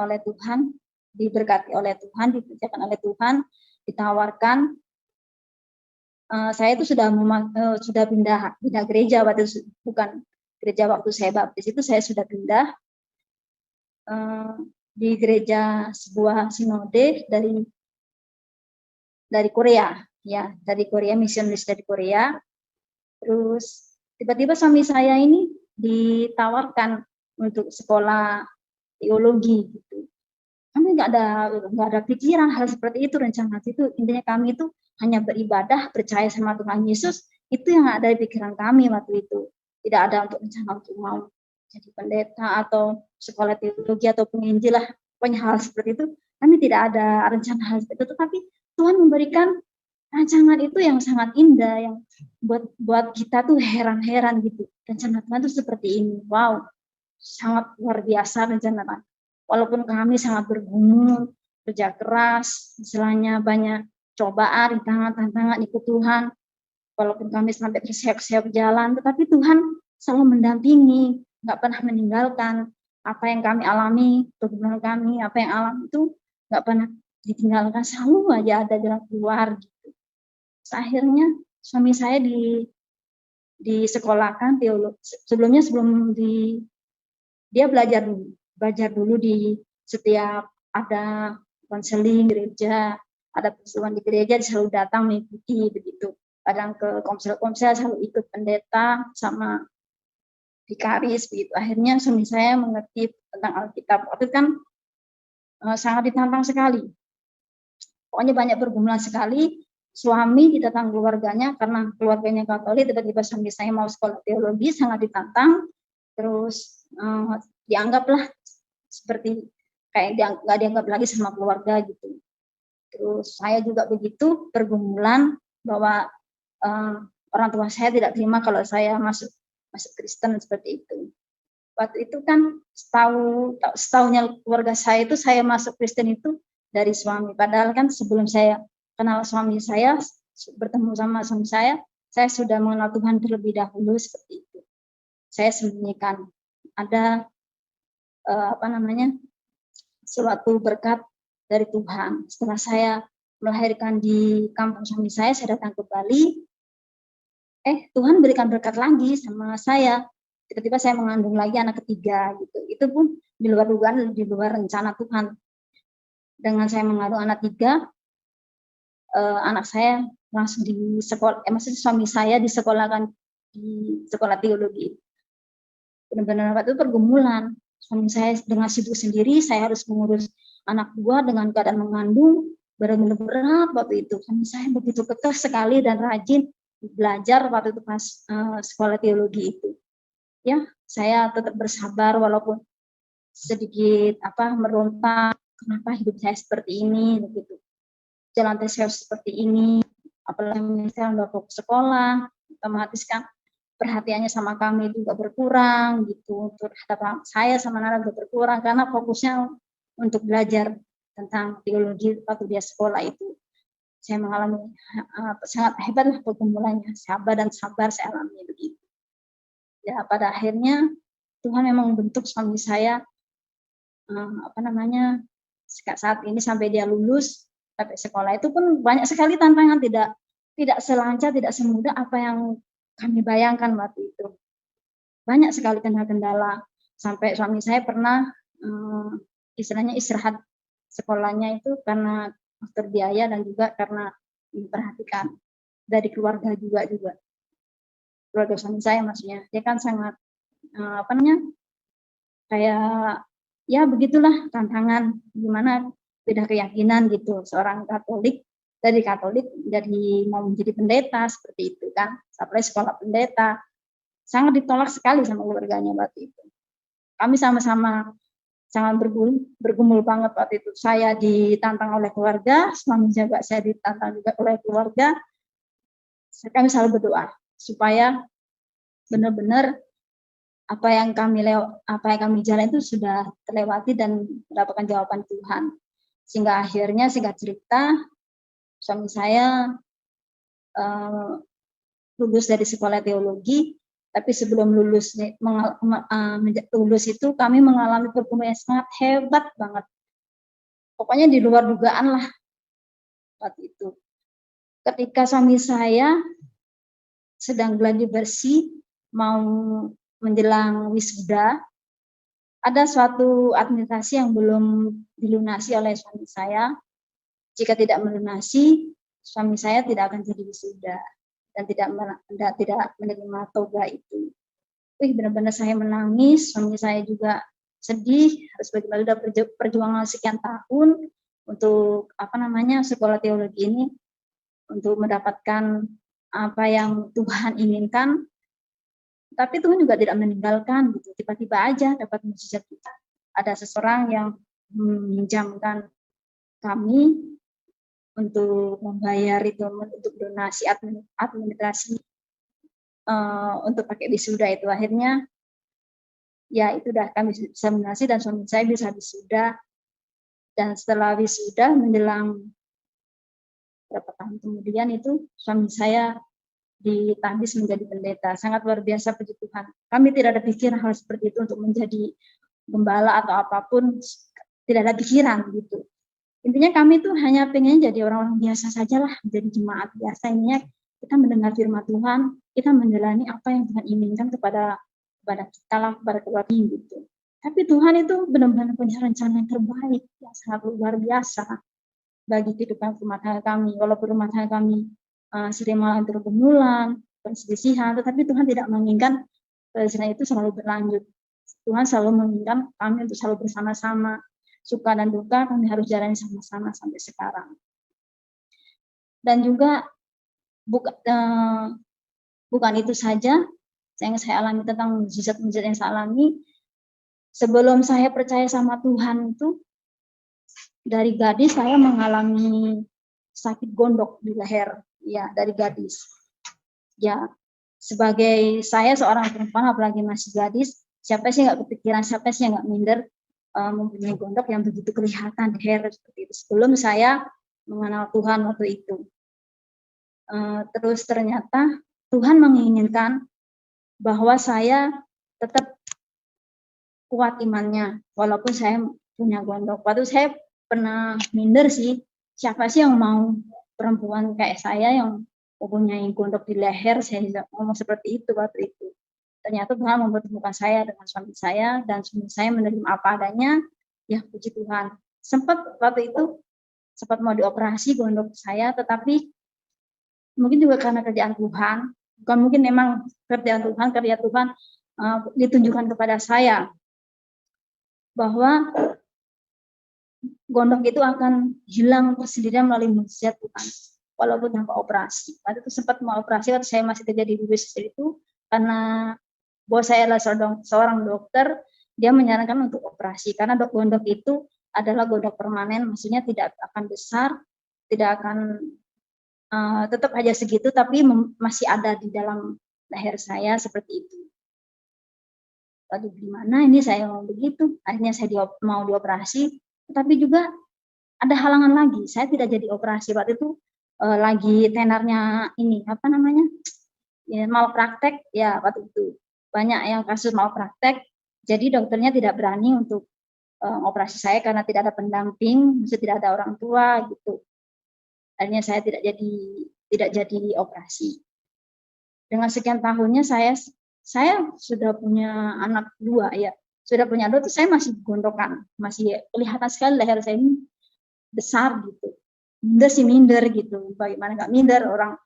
oleh Tuhan, diberkati oleh Tuhan, dikerjakan oleh Tuhan, ditawarkan. Saya itu sudah pindah gereja waktu itu, bukan gereja waktu saya baptis itu, saya sudah pindah di gereja sebuah sinode dari Korea, ya, dari Korea, misionaris dari Korea. Terus tiba-tiba suami saya ini ditawarkan untuk sekolah teologi gitu. Kami nggak ada pikiran hal seperti itu, rencana itu. Intinya kami itu hanya beribadah, percaya sama Tuhan Yesus, itu yang ada di pikiran kami waktu itu. Tidak ada untuk rencana untuk mau jadi pendeta atau sekolah teologi atau penginjil lah, pokoknya hal seperti itu. Kami tidak ada rencana hal seperti itu, tapi Tuhan memberikan rancangan itu yang sangat indah, yang buat kita tuh heran-heran gitu. Rencana Tuhan itu seperti ini, wow, sangat luar biasa rencana Tuhan. Walaupun kami sangat bergumul, kerja keras, istilahnya banyak cobaan, tantangan ikut Tuhan. Walaupun kami sampai terseok-seok jalan, tetapi Tuhan selalu mendampingi, nggak pernah meninggalkan. Apa yang kami alami, pergumulan kami, apa yang alami itu nggak pernah ditinggalkan, selalu aja ada jalan keluar gitu. Terus akhirnya suami saya disekolahkan teologi. Sebelum dia belajar dulu di setiap ada konseling gereja, ada pertemuan di gereja, selalu datang mengikuti begitu. Kadang ke komsel selalu ikut pendeta sama vikaris begitu. Akhirnya suami saya mengerti tentang Alkitab. Waktu itu kan sangat ditantang sekali. Pokoknya banyak pergumulan sekali. Suami ditantang keluarganya karena keluarganya Katolik, tiba-tiba suami saya mau sekolah teologi, sangat ditantang. Terus dianggaplah seperti kayak nggak dianggap lagi sama keluarga gitu. Terus saya juga begitu pergumulan bahwa orang tua saya tidak terima kalau saya masuk Kristen seperti itu. Waktu itu kan setahunnya keluarga saya itu saya masuk Kristen itu dari suami. Padahal kan sebelum saya kenal suami saya, bertemu sama suami saya sudah mengenal Tuhan terlebih dahulu seperti itu. Saya sembunyikan ada suatu berkat dari Tuhan. Setelah saya melahirkan di kampung suami saya datang ke Bali. Tuhan berikan berkat lagi sama saya. Tiba-tiba saya mengandung lagi anak ketiga gitu. Itu pun di luar dugaan, di luar rencana Tuhan. Dengan saya mengandung anak tiga, anak saya langsung di sekolah, maksudnya suami saya disekolahkan di sekolah teologi. Benar-benar waktu itu pergumulan. Suami saya dengan sibuk sendiri, saya harus mengurus anak dua dengan keadaan mengandung, benar-benar berat waktu itu. Suami saya begitu kekeh sekali dan rajin belajar waktu itu pas sekolah teologi itu. Ya, saya tetap bersabar walaupun sedikit meronta, kenapa hidup saya seperti ini begitu. Jalan saya seperti ini, apalagi misalnya udah fokus sekolah, otomatis kan perhatiannya sama kami juga berkurang gitu. Terhadap saya sama Nara juga berkurang karena fokusnya untuk belajar tentang teologi waktu dia sekolah itu. Saya mengalami sangat hebatlah pergumulannya, sabar saya alami begitu. Ya, pada akhirnya Tuhan memang membentuk suami saya saat ini sampai dia lulus sampai sekolah itu pun banyak sekali tantangan, tidak selancar, tidak semudah apa yang kami bayangkan waktu itu. Banyak sekali kendala-kendala sampai suami saya pernah istilahnya istirahat sekolahnya itu karena faktor biaya dan juga karena diperhatikan dari keluarga juga keluarga suami saya maksudnya. Dia kan sangat kayak ya begitulah tantangan gimana beda keyakinan gitu, seorang Katolik dari mau menjadi pendeta seperti itu kan, sampai sekolah pendeta sangat ditolak sekali sama keluarganya waktu itu. Kami sama-sama sangat bergumul banget waktu itu. Saya ditantang oleh keluarga, suami juga saya ditantang juga oleh keluarga. Kami selalu berdoa supaya benar-benar apa yang kami jalan itu sudah terlewati dan mendapatkan jawaban Tuhan. Sehingga akhirnya singkat cerita suami saya lulus dari sekolah teologi, tapi sebelum lulus itu kami mengalami pergumulan yang sangat hebat banget. Pokoknya di luar dugaan lah waktu itu. Ketika suami saya sedang gladi bersih mau menjelang wisuda, ada suatu administrasi yang belum dilunasi oleh suami saya. Jika tidak melunasi, suami saya tidak akan jadi wisuda dan tidak menerima toga itu. Benar-benar saya menangis, suami saya juga sedih, harus bagaimana sudah perjuangan sekian tahun untuk sekolah teologi ini untuk mendapatkan apa yang Tuhan inginkan. Tapi Tuhan juga tidak meninggalkan gitu. Tiba-tiba aja dapat mukjizat kita. Ada seseorang yang meminjamkan kami untuk membayar itu untuk donasi administrasi untuk pakai wisuda itu. Akhirnya ya itu dah kami bisa donasi dan suami saya bisa wisuda. Dan setelah wisuda menjelang berapa tahun kemudian itu suami saya ditandis menjadi pendeta. Sangat luar biasa, puji Tuhan. Kami tidak ada pikiran hal seperti itu untuk menjadi gembala atau apapun, tidak ada pikiran gitu. Intinya kami tuh hanya pengen jadi orang-orang biasa sajalah, menjadi jemaat biasa. Intinya kita mendengar firman Tuhan, kita menjalani apa yang Tuhan inginkan kepada kita lah, kepada keluarga gitu. Tapi Tuhan itu benar-benar punya rencana yang terbaik, yang sangat luar biasa bagi kehidupan rumah tangga kami. Walaupun rumah tangga kami sering mengalami pergumulan, perselisihan, tetapi Tuhan tidak menginginkan perselisihan itu selalu berlanjut. Tuhan selalu menginginkan kami untuk selalu bersama-sama, suka dan duka kami harus jalani sama-sama sampai sekarang. Dan juga bukan itu saja yang saya alami tentang mukjizat yang saya alami, Sebelum saya percaya sama Tuhan itu, dari gadis saya mengalami sakit gondok di leher, ya dari gadis. Ya, sebagai saya seorang perempuan apalagi masih gadis, siapa sih nggak kepikiran, siapa sih yang nggak minder mempunyai gondok yang begitu kelihatan di leher seperti itu. Sebelum saya mengenal Tuhan waktu itu. Terus ternyata Tuhan menginginkan bahwa saya tetap kuat imannya, walaupun saya punya gondok. Waktu saya pernah minder sih, siapa sih yang mau perempuan kayak saya yang mempunyai gondok di leher, saya ngomong seperti itu waktu itu. Ternyata Tuhan mempertemukan saya dengan suami saya, dan suami saya menerima apa adanya, ya puji Tuhan. Sempat waktu itu, sempat mau dioperasi gondok saya, tetapi mungkin juga karena kerjaan Tuhan, bukan mungkin memang kerjaan Tuhan, kerja Tuhan ditunjukkan kepada saya, bahwa gondok itu akan hilang sendirian melalui mujizat Tuhan, walaupun tanpa operasi. Waktu itu sempat mau operasi waktu saya masih kerja di bisnis itu, karena bos saya adalah seorang dokter, dia menyarankan untuk operasi, karena gondok itu adalah gondok permanen, maksudnya tidak akan besar, tidak akan tetap aja segitu, tapi masih ada di dalam leher saya seperti itu. Waduh, gimana ini saya mau begitu? Akhirnya saya mau dioperasi, tetapi juga ada halangan lagi. Saya tidak jadi operasi waktu itu, lagi tenarnya ini apa namanya, ya, malpraktek ya waktu itu. Banyak yang kasus malpraktek, jadi dokternya tidak berani untuk operasi saya karena tidak ada pendamping, maksudnya tidak ada orang tua gitu. Akhirnya saya tidak jadi operasi. Dengan sekian tahunnya saya sudah punya anak 2 ya. Sudah punya 2 tuh saya masih gondokan, masih kelihatan sekali leher saya ini besar gitu. Minder gitu. Bagaimana nggak minder, orang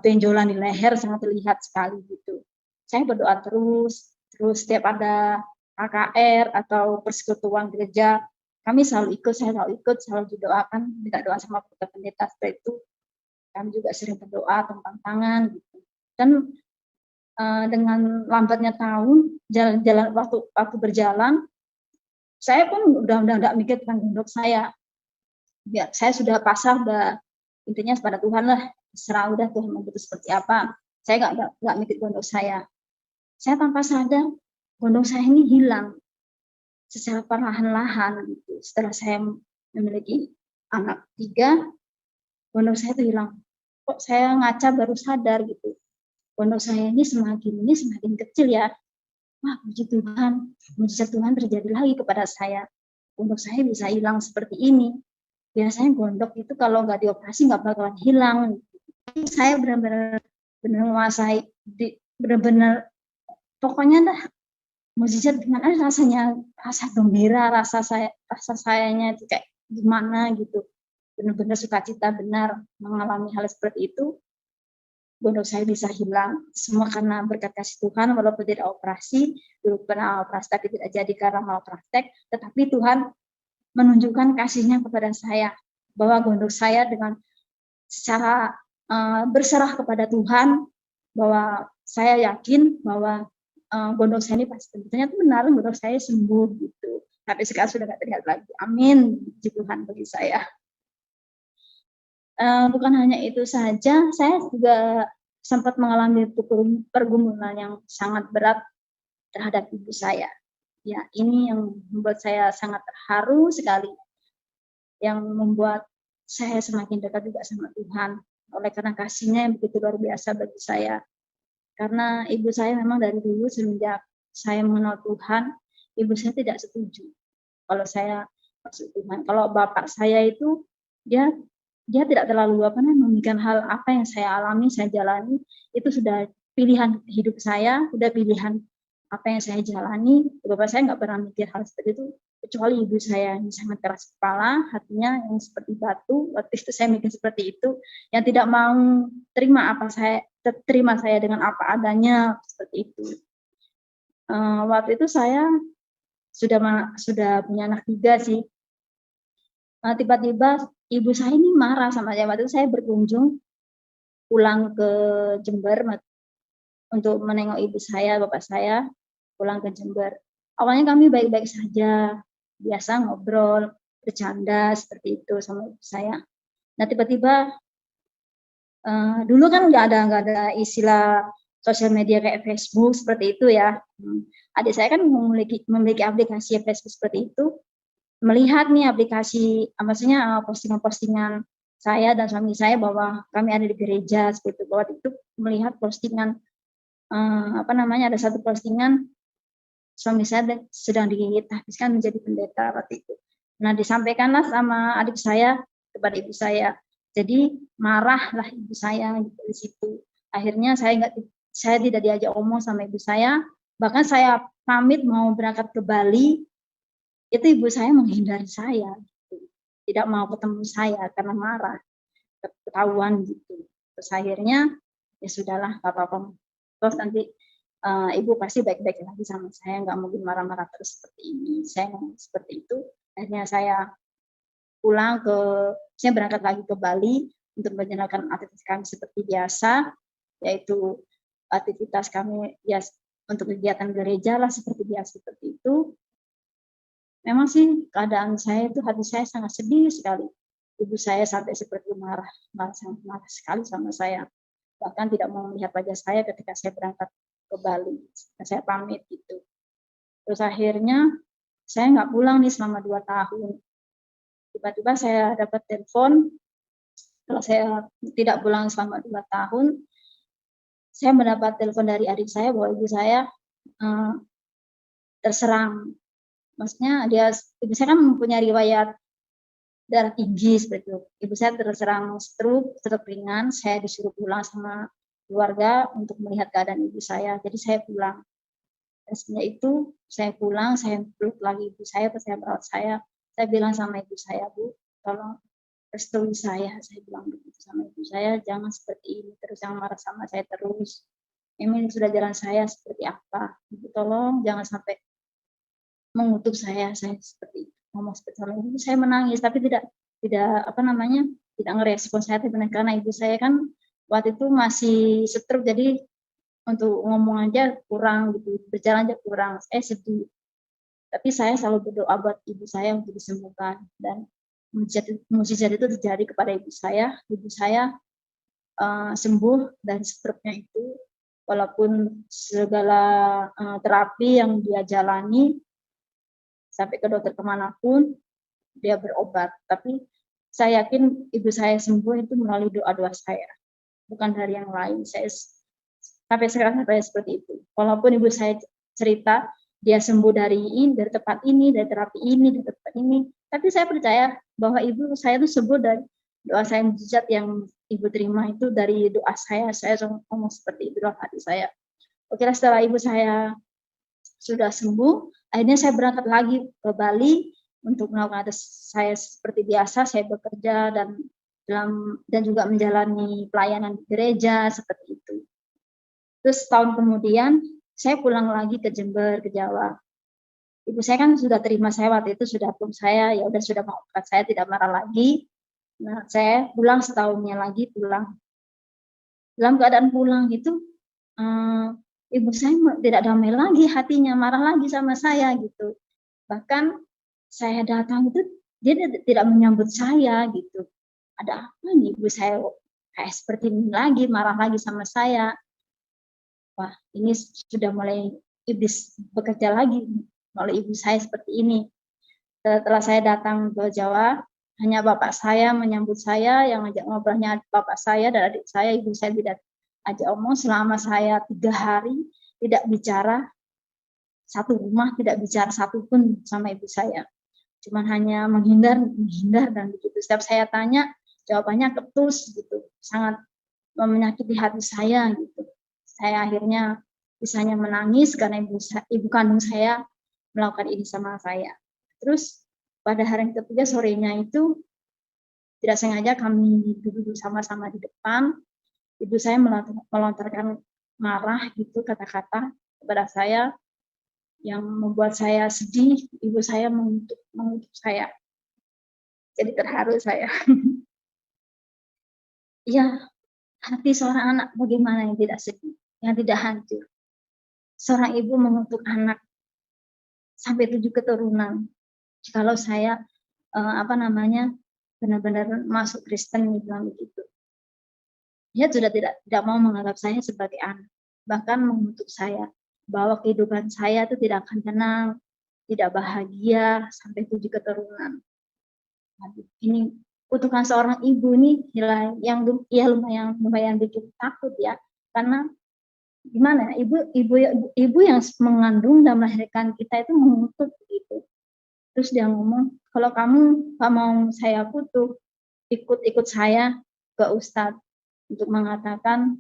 benjolan di leher sangat terlihat sekali gitu. Saya berdoa terus setiap ada KKR atau persekutuan gereja, kami selalu ikut, saya selalu didoakan, minta doa sama pendeta seperti itu. Kami juga sering berdoa tentang tangan gitu. Dan dengan lambatnya tahun, jalan waktu berjalan, saya pun udah nggak mikir tentang gondok saya. Ya, saya sudah pasrah, intinya pada Tuhan lah, serah udah Tuhan mau seperti apa. Saya nggak mikir gondok saya. Saya tanpa sadar gondok saya ini hilang secara perlahan-lahan gitu. Setelah saya memiliki anak 3, gondok saya itu hilang. Kok saya ngaca baru sadar gitu. Gondok saya ini semakin kecil ya. Wah, puji Tuhan, mujizat Tuhan terjadi lagi kepada saya. Gondok saya bisa hilang seperti ini. Biasanya gondok itu kalau nggak dioperasi nggak bakalan hilang. Saya benar-benar menguasai, benar-benar pokoknya dah mujizat dengan rasanya, rasa gembira, rasa sayanya itu kayak gimana gitu. Benar-benar sukacita benar mengalami hal seperti itu. Gondok saya bisa hilang, semua karena berkat kasih Tuhan, walaupun tidak operasi, dulu pernah operasi tapi tidak jadi karena mau praktek, tetapi Tuhan menunjukkan kasih-Nya kepada saya, bahwa gondok saya dengan secara berserah kepada Tuhan, bahwa saya yakin bahwa gondok saya ini pasti, ternyata benar gondok saya sembuh gitu. Tapi sekarang sudah tidak terlihat lagi. Amin, puji Tuhan bagi saya. Bukan hanya itu saja, saya juga sempat mengalami pergumulan yang sangat berat terhadap ibu saya. Ya, ini yang membuat saya sangat terharu sekali, yang membuat saya semakin dekat juga sama Tuhan, oleh karena kasih-Nya yang begitu luar biasa bagi saya. Karena ibu saya memang dari dulu semenjak saya mengenal Tuhan, ibu saya tidak setuju kalau saya masuk Tuhan. Kalau bapak saya itu dia tidak terlalu memikirkan hal apa yang saya alami, saya jalani, itu sudah pilihan hidup saya, sudah pilihan apa yang saya jalani. Bapak saya nggak pernah mikir hal seperti itu, kecuali ibu saya yang sangat keras kepala, hatinya yang seperti batu. Waktu itu saya mikir seperti itu, yang tidak mau terima saya dengan apa adanya, seperti itu. Waktu itu saya sudah punya anak 3 sih. Tiba-tiba ibu saya ini marah sama saya. Waktu itu saya berkunjung pulang ke Jember untuk menengok ibu saya, bapak saya pulang ke Jember. Awalnya kami baik-baik saja, biasa ngobrol, bercanda seperti itu sama ibu saya. Nah tiba-tiba dulu kan nggak ada istilah sosial media kayak Facebook seperti itu ya. Adik saya kan memiliki aplikasi Facebook seperti itu. Melihat nih aplikasi, maksudnya postingan-postingan saya dan suami saya bahwa kami ada di gereja seperti itu. Bahwa itu melihat postingan ada satu postingan suami saya sedang ditahbiskan menjadi pendeta waktu itu. Nah disampaikanlah sama adik saya kepada ibu saya. Jadi marahlah ibu saya gitu di situ. Akhirnya saya tidak diajak omong sama ibu saya. Bahkan saya pamit mau berangkat ke Bali, itu ibu saya menghindari saya. Gitu. Tidak mau ketemu saya karena marah, ketahuan gitu. Terus akhirnya ya sudahlah, nggak apa-apa. Terus nanti ibu pasti baik-baik lagi sama saya, nggak mungkin marah-marah terus seperti ini. Saya ngomong seperti itu. Akhirnya saya berangkat lagi ke Bali untuk menjalankan aktivitas kami seperti biasa, yaitu aktivitas kami ya untuk kegiatan gereja lah seperti biasa seperti itu. Memang sih keadaan saya itu, hati saya sangat sedih sekali. Ibu saya sampai seperti marah sekali sama saya. Bahkan tidak mau melihat wajah saya ketika saya berangkat ke Bali. Saya pamit gitu. Terus akhirnya saya nggak pulang nih selama 2 tahun. Tiba-tiba saya dapat telepon, kalau saya tidak pulang selama 2 tahun, saya mendapat telepon dari adik saya bahwa ibu saya terserang. Maksudnya ibu saya kan mempunyai riwayat darah tinggi seperti itu. Ibu saya terserang stroke ringan, saya disuruh pulang sama keluarga untuk melihat keadaan ibu saya. Jadi saya pulang. Dan setelah itu saya pulang, saya peluk lagi ibu saya, saya merawat saya. Saya bilang sama ibu saya, Bu, tolong restui saya bilang begitu sama ibu saya, jangan seperti ini terus, jangan marah sama saya terus. Ini sudah jalan saya seperti apa. Ibu tolong jangan sampai mengutuk saya seperti itu. Ngomong seperti sama ibu, saya menangis tapi tidak ngerespon saya, karena ibu saya kan waktu itu masih stroke, jadi untuk ngomong aja kurang gitu, berjalan aja kurang, saya sedih. Tapi saya selalu berdoa buat ibu saya untuk disembuhkan, dan mukjizat itu terjadi kepada ibu saya. Ibu saya sembuh dari stroke-nya itu, walaupun segala terapi yang dia jalani sampai ke dokter kemanapun dia berobat, tapi saya yakin ibu saya sembuh itu melalui doa-doa saya, bukan dari yang lain. Saya sampai sekarang saya seperti itu. Walaupun ibu saya cerita dia sembuh dari tempat ini, dari terapi ini, dari tempat ini, tapi saya percaya bahwa ibu saya itu sembuh dari doa saya, mujizat yang ibu terima itu dari doa saya. Saya ngomong seperti itu dalam hati saya. Oke, setelah ibu saya sudah sembuh, akhirnya saya berangkat lagi ke Bali untuk melakukan saya seperti biasa, saya bekerja dan juga menjalani pelayanan di gereja seperti itu. Terus tahun kemudian saya pulang lagi ke Jember, ke Jawa. Ibu saya kan sudah terima saya waktu itu, sudah peluk saya, ya udah sudah maafkan saya, tidak marah lagi. Nah, saya pulang setahunnya lagi pulang. Dalam keadaan pulang itu ibu saya tidak damai lagi hatinya, marah lagi sama saya gitu. Bahkan saya datang itu dia tidak menyambut saya gitu. Ada apa nih, ibu saya kayak seperti ini lagi, marah lagi sama saya. Wah, ini sudah mulai iblis bekerja lagi oleh ibu saya seperti ini. Setelah saya datang ke Jawa, hanya bapak saya menyambut saya, yang ngajak ngobrolnya bapak saya dan adik saya. Ibu saya tidak ajak omong selama saya 3 hari tidak bicara satu rumah, tidak bicara satu pun sama ibu saya. Cuman hanya menghindar dan begitu. Setiap saya tanya, jawabannya ketus gitu, sangat menyakiti hati saya gitu. Saya akhirnya bisanya menangis karena ibu kandung saya melakukan ini sama saya. Terus pada hari ketiga sorenya itu tidak sengaja kami duduk sama-sama di depan. Ibu saya melontarkan marah gitu, kata-kata kepada saya yang membuat saya sedih. Ibu saya mengutuk saya. Jadi terharu saya. Ya, hati seorang anak bagaimana yang tidak sedih, yang tidak hancur. Seorang ibu mengutuk anak sampai 7 keturunan. Kalau saya benar-benar masuk Kristen, dia bilang begitu. Dia sudah tidak mau menganggap saya sebagai anak, bahkan mengutuk saya bahwa kehidupan saya itu tidak akan tenang, tidak bahagia sampai 7 keturunan. Ini kutukan seorang ibu ini yang lumayan bikin takut ya, karena gimana ibu yang mengandung dan melahirkan kita itu mengutuk gitu. Terus dia ngomong, kalau kamu gak mau saya kutuk, ikut saya ke Ustadz untuk mengatakan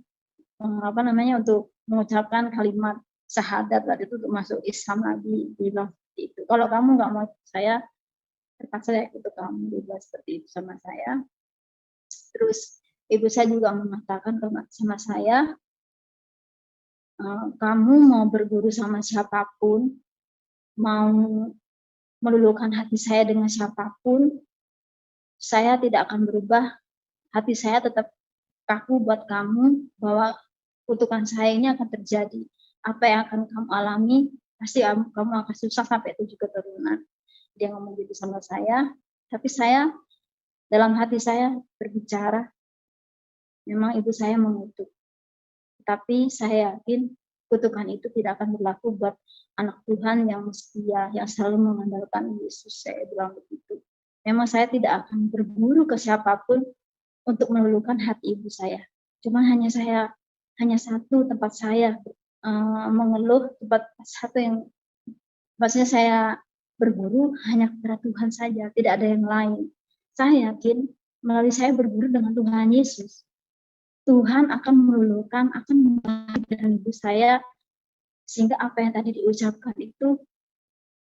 untuk mengucapkan kalimat syahadat waktu itu untuk masuk Islam lagi, bilang seperti itu. Kalau kamu nggak mau saya, terpaksa saya ikut kamu, dibilang seperti itu sama saya. Terus ibu saya juga mengatakan sama saya, kamu mau berguru sama siapapun, mau meluluhkan hati saya dengan siapapun, saya tidak akan berubah. Hati saya tetap kaku buat kamu, bahwa kutukan saya ini akan terjadi. Apa yang akan kamu alami, pasti kamu akan susah sampai 7 keturunan. Dia ngomong gitu sama saya, tapi saya dalam hati saya berbicara, memang ibu saya mengutuk. Tapi saya yakin kutukan itu tidak akan berlaku buat anak Tuhan yang setia, yang selalu mengandalkan Yesus. Saya bilang begitu. Memang saya tidak akan berguru ke siapapun untuk meluluhkan hati ibu saya. Cuma hanya satu tempat saya mengeluh, tempat satu yang maksudnya saya berguru hanya kepada Tuhan saja, tidak ada yang lain. Saya yakin melalui saya berguru dengan Tuhan Yesus, Tuhan akan meluluhkan, akan membantu ibu saya, sehingga apa yang tadi diucapkan itu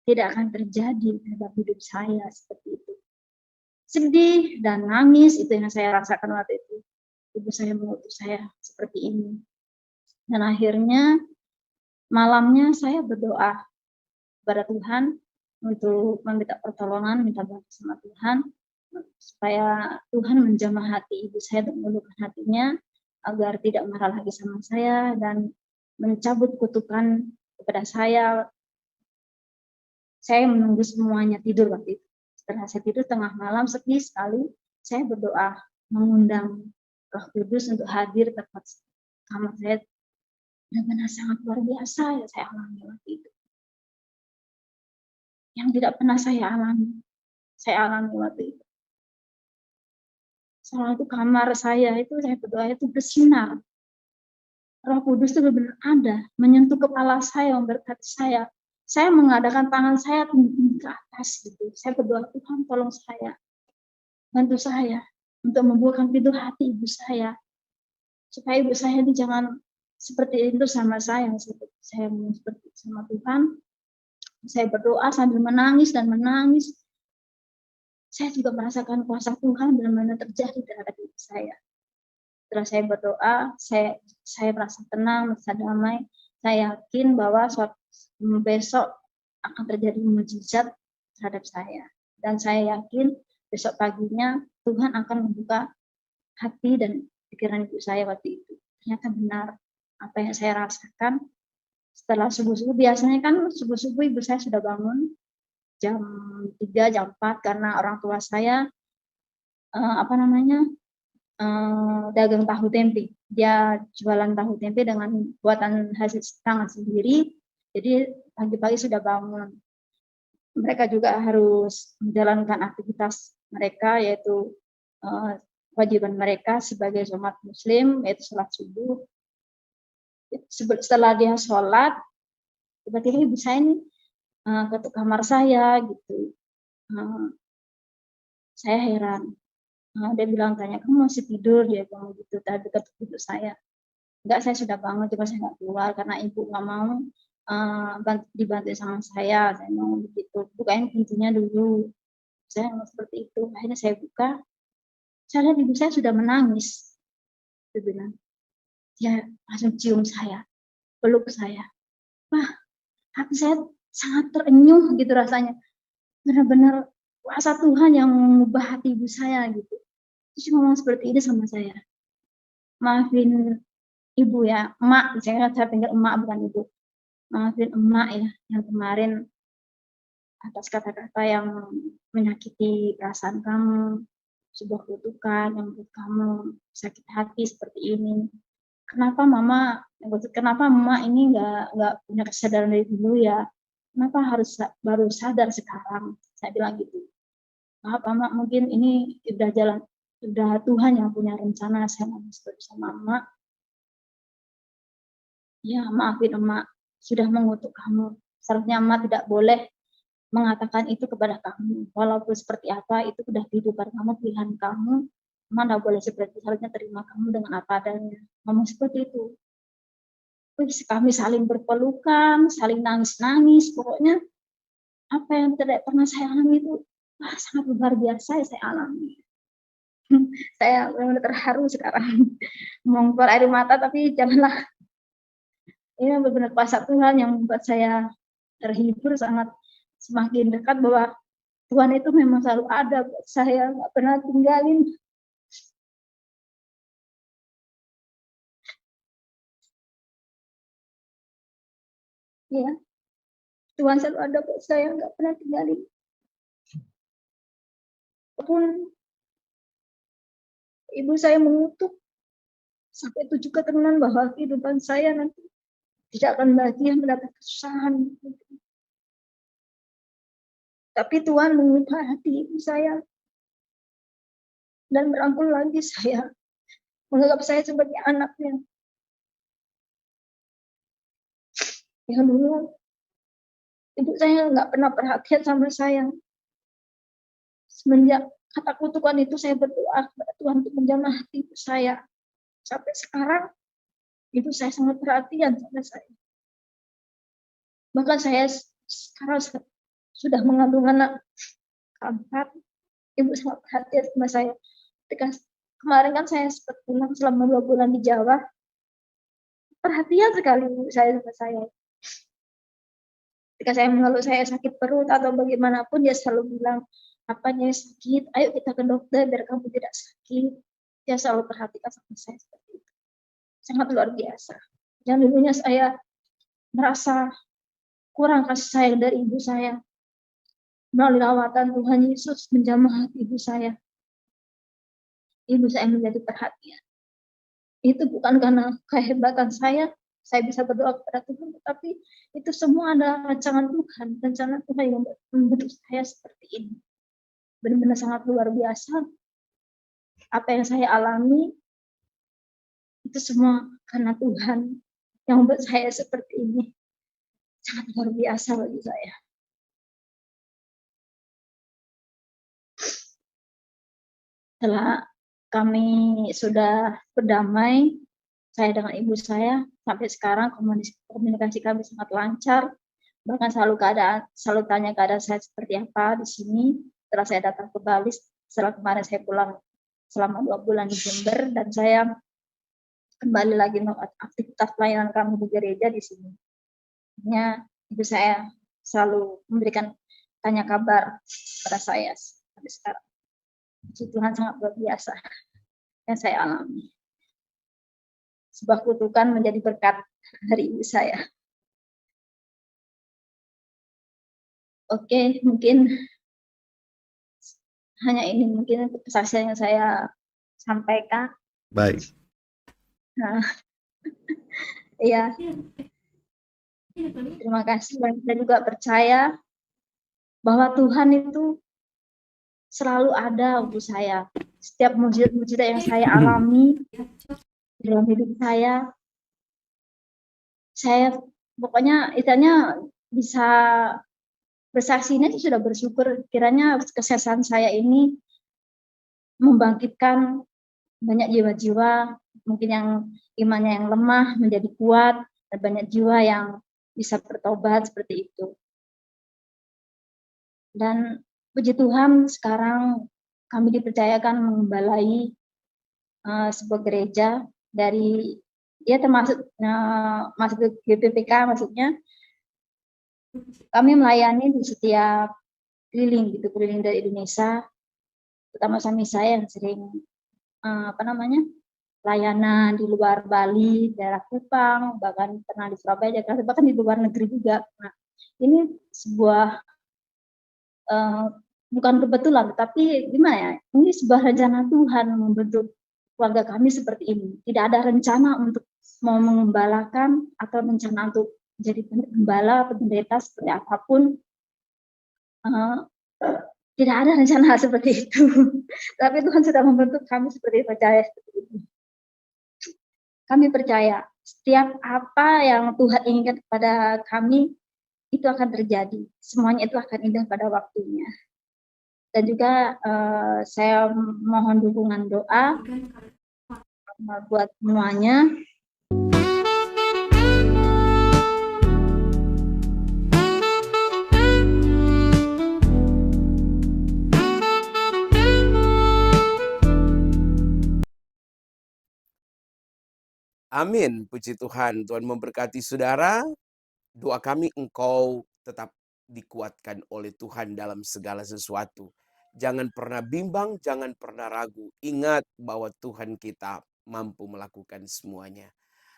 tidak akan terjadi dalam hidup saya seperti itu. Sedih dan nangis itu yang saya rasakan waktu itu. Ibu saya mengutus saya seperti ini. Dan akhirnya malamnya saya berdoa kepada Tuhan untuk meminta pertolongan, minta bantuan sama Tuhan, supaya Tuhan menjamah hati ibu saya untuk meluluhkan hatinya, agar tidak marah lagi sama saya dan mencabut kutukan kepada saya. Saya menunggu semuanya tidur waktu itu. Setelah saya tidur tengah malam, sepi sekali, saya berdoa mengundang Roh Kudus untuk hadir tepat kamar saya. Benar-benar sangat luar biasa ya saya alami waktu itu. Yang tidak pernah saya alami waktu itu. Soal itu kamar saya itu, saya berdoa itu bersinar. Roh Kudus itu benar-benar ada, menyentuh kepala saya, memberkati saya. Saya mengadakan tangan saya tinggi ke atas gitu. Saya berdoa, Tuhan tolong saya, bantu saya untuk membukakan pintu hati ibu saya, supaya ibu saya ini jangan seperti itu sama saya seperti sama Tuhan. Saya berdoa sambil menangis dan menangis. Saya juga merasakan kuasa Tuhan benar-benar terjadi terhadap ibu saya. Setelah saya berdoa, saya merasa tenang, merasa damai. Saya yakin bahwa besok akan terjadi mujizat terhadap saya. Dan saya yakin besok paginya Tuhan akan membuka hati dan pikiran ibu saya waktu itu. Ternyata benar apa yang saya rasakan. Setelah subuh-subuh, biasanya kan subuh-subuh ibu saya sudah bangun jam 3, jam 4, karena orang tua saya dagang tahu tempe. Dia jualan tahu tempe dengan buatan hasil tangan sendiri. Jadi pagi-pagi sudah bangun. Mereka juga harus menjalankan aktivitas mereka, yaitu kewajiban mereka sebagai umat Muslim, yaitu sholat subuh. Setelah dia sholat, tiba-tiba ibu saya ini ketuk kamar saya gitu. Saya heran. Dia bilang, tanya, kamu masih tidur? Dia bilang gitu, tadi ketuk ibu saya. Enggak, saya sudah bangun, cuma saya nggak keluar karena ibu nggak mau dibantu sama saya mau begitu. Bukain pintunya dulu. Saya mau seperti itu. Akhirnya saya buka. Saya lihat ibu saya sudah menangis. Dia bilang, dia langsung cium saya, peluk saya. Wah, hati saya sangat terenyuh gitu rasanya. Benar-benar kuasa Tuhan yang mengubah hati ibu saya gitu. Terus ngomong seperti ini sama saya. Maafin ibu ya, emak. Saya panggil emak bukan ibu. Maafin emak ya, yang kemarin atas kata-kata yang menyakiti perasaan kamu, sebuah kutukan yang membuat kamu sakit hati seperti ini. Kenapa mama ini nggak punya kesadaran dari dulu ya? Kenapa harus baru sadar sekarang? Saya bilang gitu. Maaf mama, mungkin ini udah Tuhan yang punya rencana saya mau seperti sama mama. Ya maafin emak, sudah mengutuk kamu. Seharusnya emak tidak boleh mengatakan itu kepada kamu. Walaupun seperti apa, itu udah kehidupan kamu, pilihan kamu. Emak tidak boleh seperti seharusnya terima kamu dengan apa adanya. Ngomong seperti itu. Terus kami saling berpelukan, saling nangis-nangis. Pokoknya apa yang tidak pernah saya alami itu sangat luar biasa yang saya alami. Saya benar-benar terharu sekarang. Mau keluar air mata, tapi janganlah. Ini benar-benar kuasa Tuhan yang membuat saya terhibur, sangat semakin dekat bahwa Tuhan itu memang selalu ada buat saya, nggak pernah tinggalin. Ya, Tuhan selalu ada buat saya, nggak pernah tinggalin. Walaupun ibu saya mengutuk sampai 7 keturunan bahwa kehidupan saya nanti tidak akan bahagia, mendapat kesusahan. Tapi Tuhan mengubah hati ibu saya dan merangkul lagi saya, menganggap saya sebagai anaknya. Yang dulu ibu saya nggak pernah perhatian sama saya. Semenjak kata kutukan itu saya berdoa kepada Tuhan untuk menjamah hati ibu saya. Sampai sekarang ibu saya sangat perhatian sama saya. Bahkan saya sekarang sudah mengandung anak keempat, ibu sangat perhatian sama saya. Ketika kemarin kan saya sempat pulang selama 2 bulan di Jawa, perhatian sekali ibu saya sama saya. Ketika saya mengeluh saya sakit perut atau bagaimanapun, dia selalu bilang, apanya sakit, ayo kita ke dokter biar kamu tidak sakit. Dia selalu perhatikan sama saya seperti itu. Sangat luar biasa. Yang dulunya saya merasa kurang kasih sayang dari ibu saya. Melalui lawatan Tuhan Yesus menjamah hati ibu saya. Ibu saya menjadi perhatian. Itu bukan karena kehebatan saya bisa berdoa kepada Tuhan, tetapi itu semua adalah rancangan Tuhan, rencana Tuhan yang membentuk saya seperti ini. Benar-benar sangat luar biasa. Apa yang saya alami, itu semua karena Tuhan yang membuat saya seperti ini. Sangat luar biasa bagi saya. Setelah kami sudah berdamai, saya dengan ibu saya, sampai sekarang komunikasi kami sangat lancar. Bahkan selalu tanya keadaan saya seperti apa di sini. Setelah saya datang ke Bali, setelah kemarin saya pulang selama 2 bulan di Jember, dan saya kembali lagi aktivitas pelayanan kami di gereja di sini. Ibu saya selalu memberikan tanya kabar pada saya sampai sekarang. Puji Tuhan sangat luar biasa yang saya alami. Sebuah kutukan menjadi berkat dari ibu saya. Oke, mungkin hanya ini mungkin kesaksian yang saya sampaikan. Baik. Nah, ya, terima kasih. Saya juga percaya bahwa Tuhan itu selalu ada untuk saya. Setiap mujizat-mujizat yang saya alami dalam hidup saya pokoknya istilahnya bisa bersaksinya sudah bersyukur. Kiranya kesehatan saya ini membangkitkan banyak jiwa-jiwa mungkin yang imannya yang lemah menjadi kuat, dan banyak jiwa yang bisa bertobat seperti itu. Dan puji Tuhan sekarang kami dipercayakan mengembalai sebuah gereja dari termasuk masuk ke GPPK, maksudnya kami melayani di setiap keliling dari Indonesia, terutama suami saya yang sering layanan di luar Bali, daerah Kupang, bahkan pernah di Surabaya, Jakarta, bahkan di luar negeri juga. Nah, ini sebuah eee, bukan kebetulan, tapi gimana ya, ini sebuah rencana Tuhan membentuk keluarga kami seperti ini. Tidak ada rencana untuk mau mengembalakan atau rencana untuk jadi gembala atau pendeta seperti apapun, eee, tidak ada rencana seperti itu. Tapi Tuhan sudah membentuk kami seperti percaya seperti itu. Kami percaya setiap apa yang Tuhan inginkan kepada kami, itu akan terjadi. Semuanya itu akan indah pada waktunya. Dan juga, saya mohon dukungan doa, buat semuanya. Amin, puji Tuhan. Tuhan memberkati saudara. Doa kami engkau tetap dikuatkan oleh Tuhan dalam segala sesuatu. Jangan pernah bimbang, jangan pernah ragu. Ingat bahwa Tuhan kita mampu melakukan semuanya.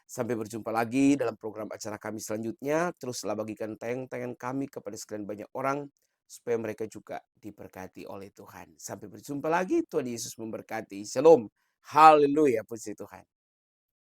Sampai berjumpa lagi dalam program acara kami selanjutnya. Teruslah bagikan tayangan-tayangan kami kepada sekalian banyak orang, supaya mereka juga diberkati oleh Tuhan. Sampai berjumpa lagi, Tuhan Yesus memberkati. Shalom. Haleluya, puji Tuhan.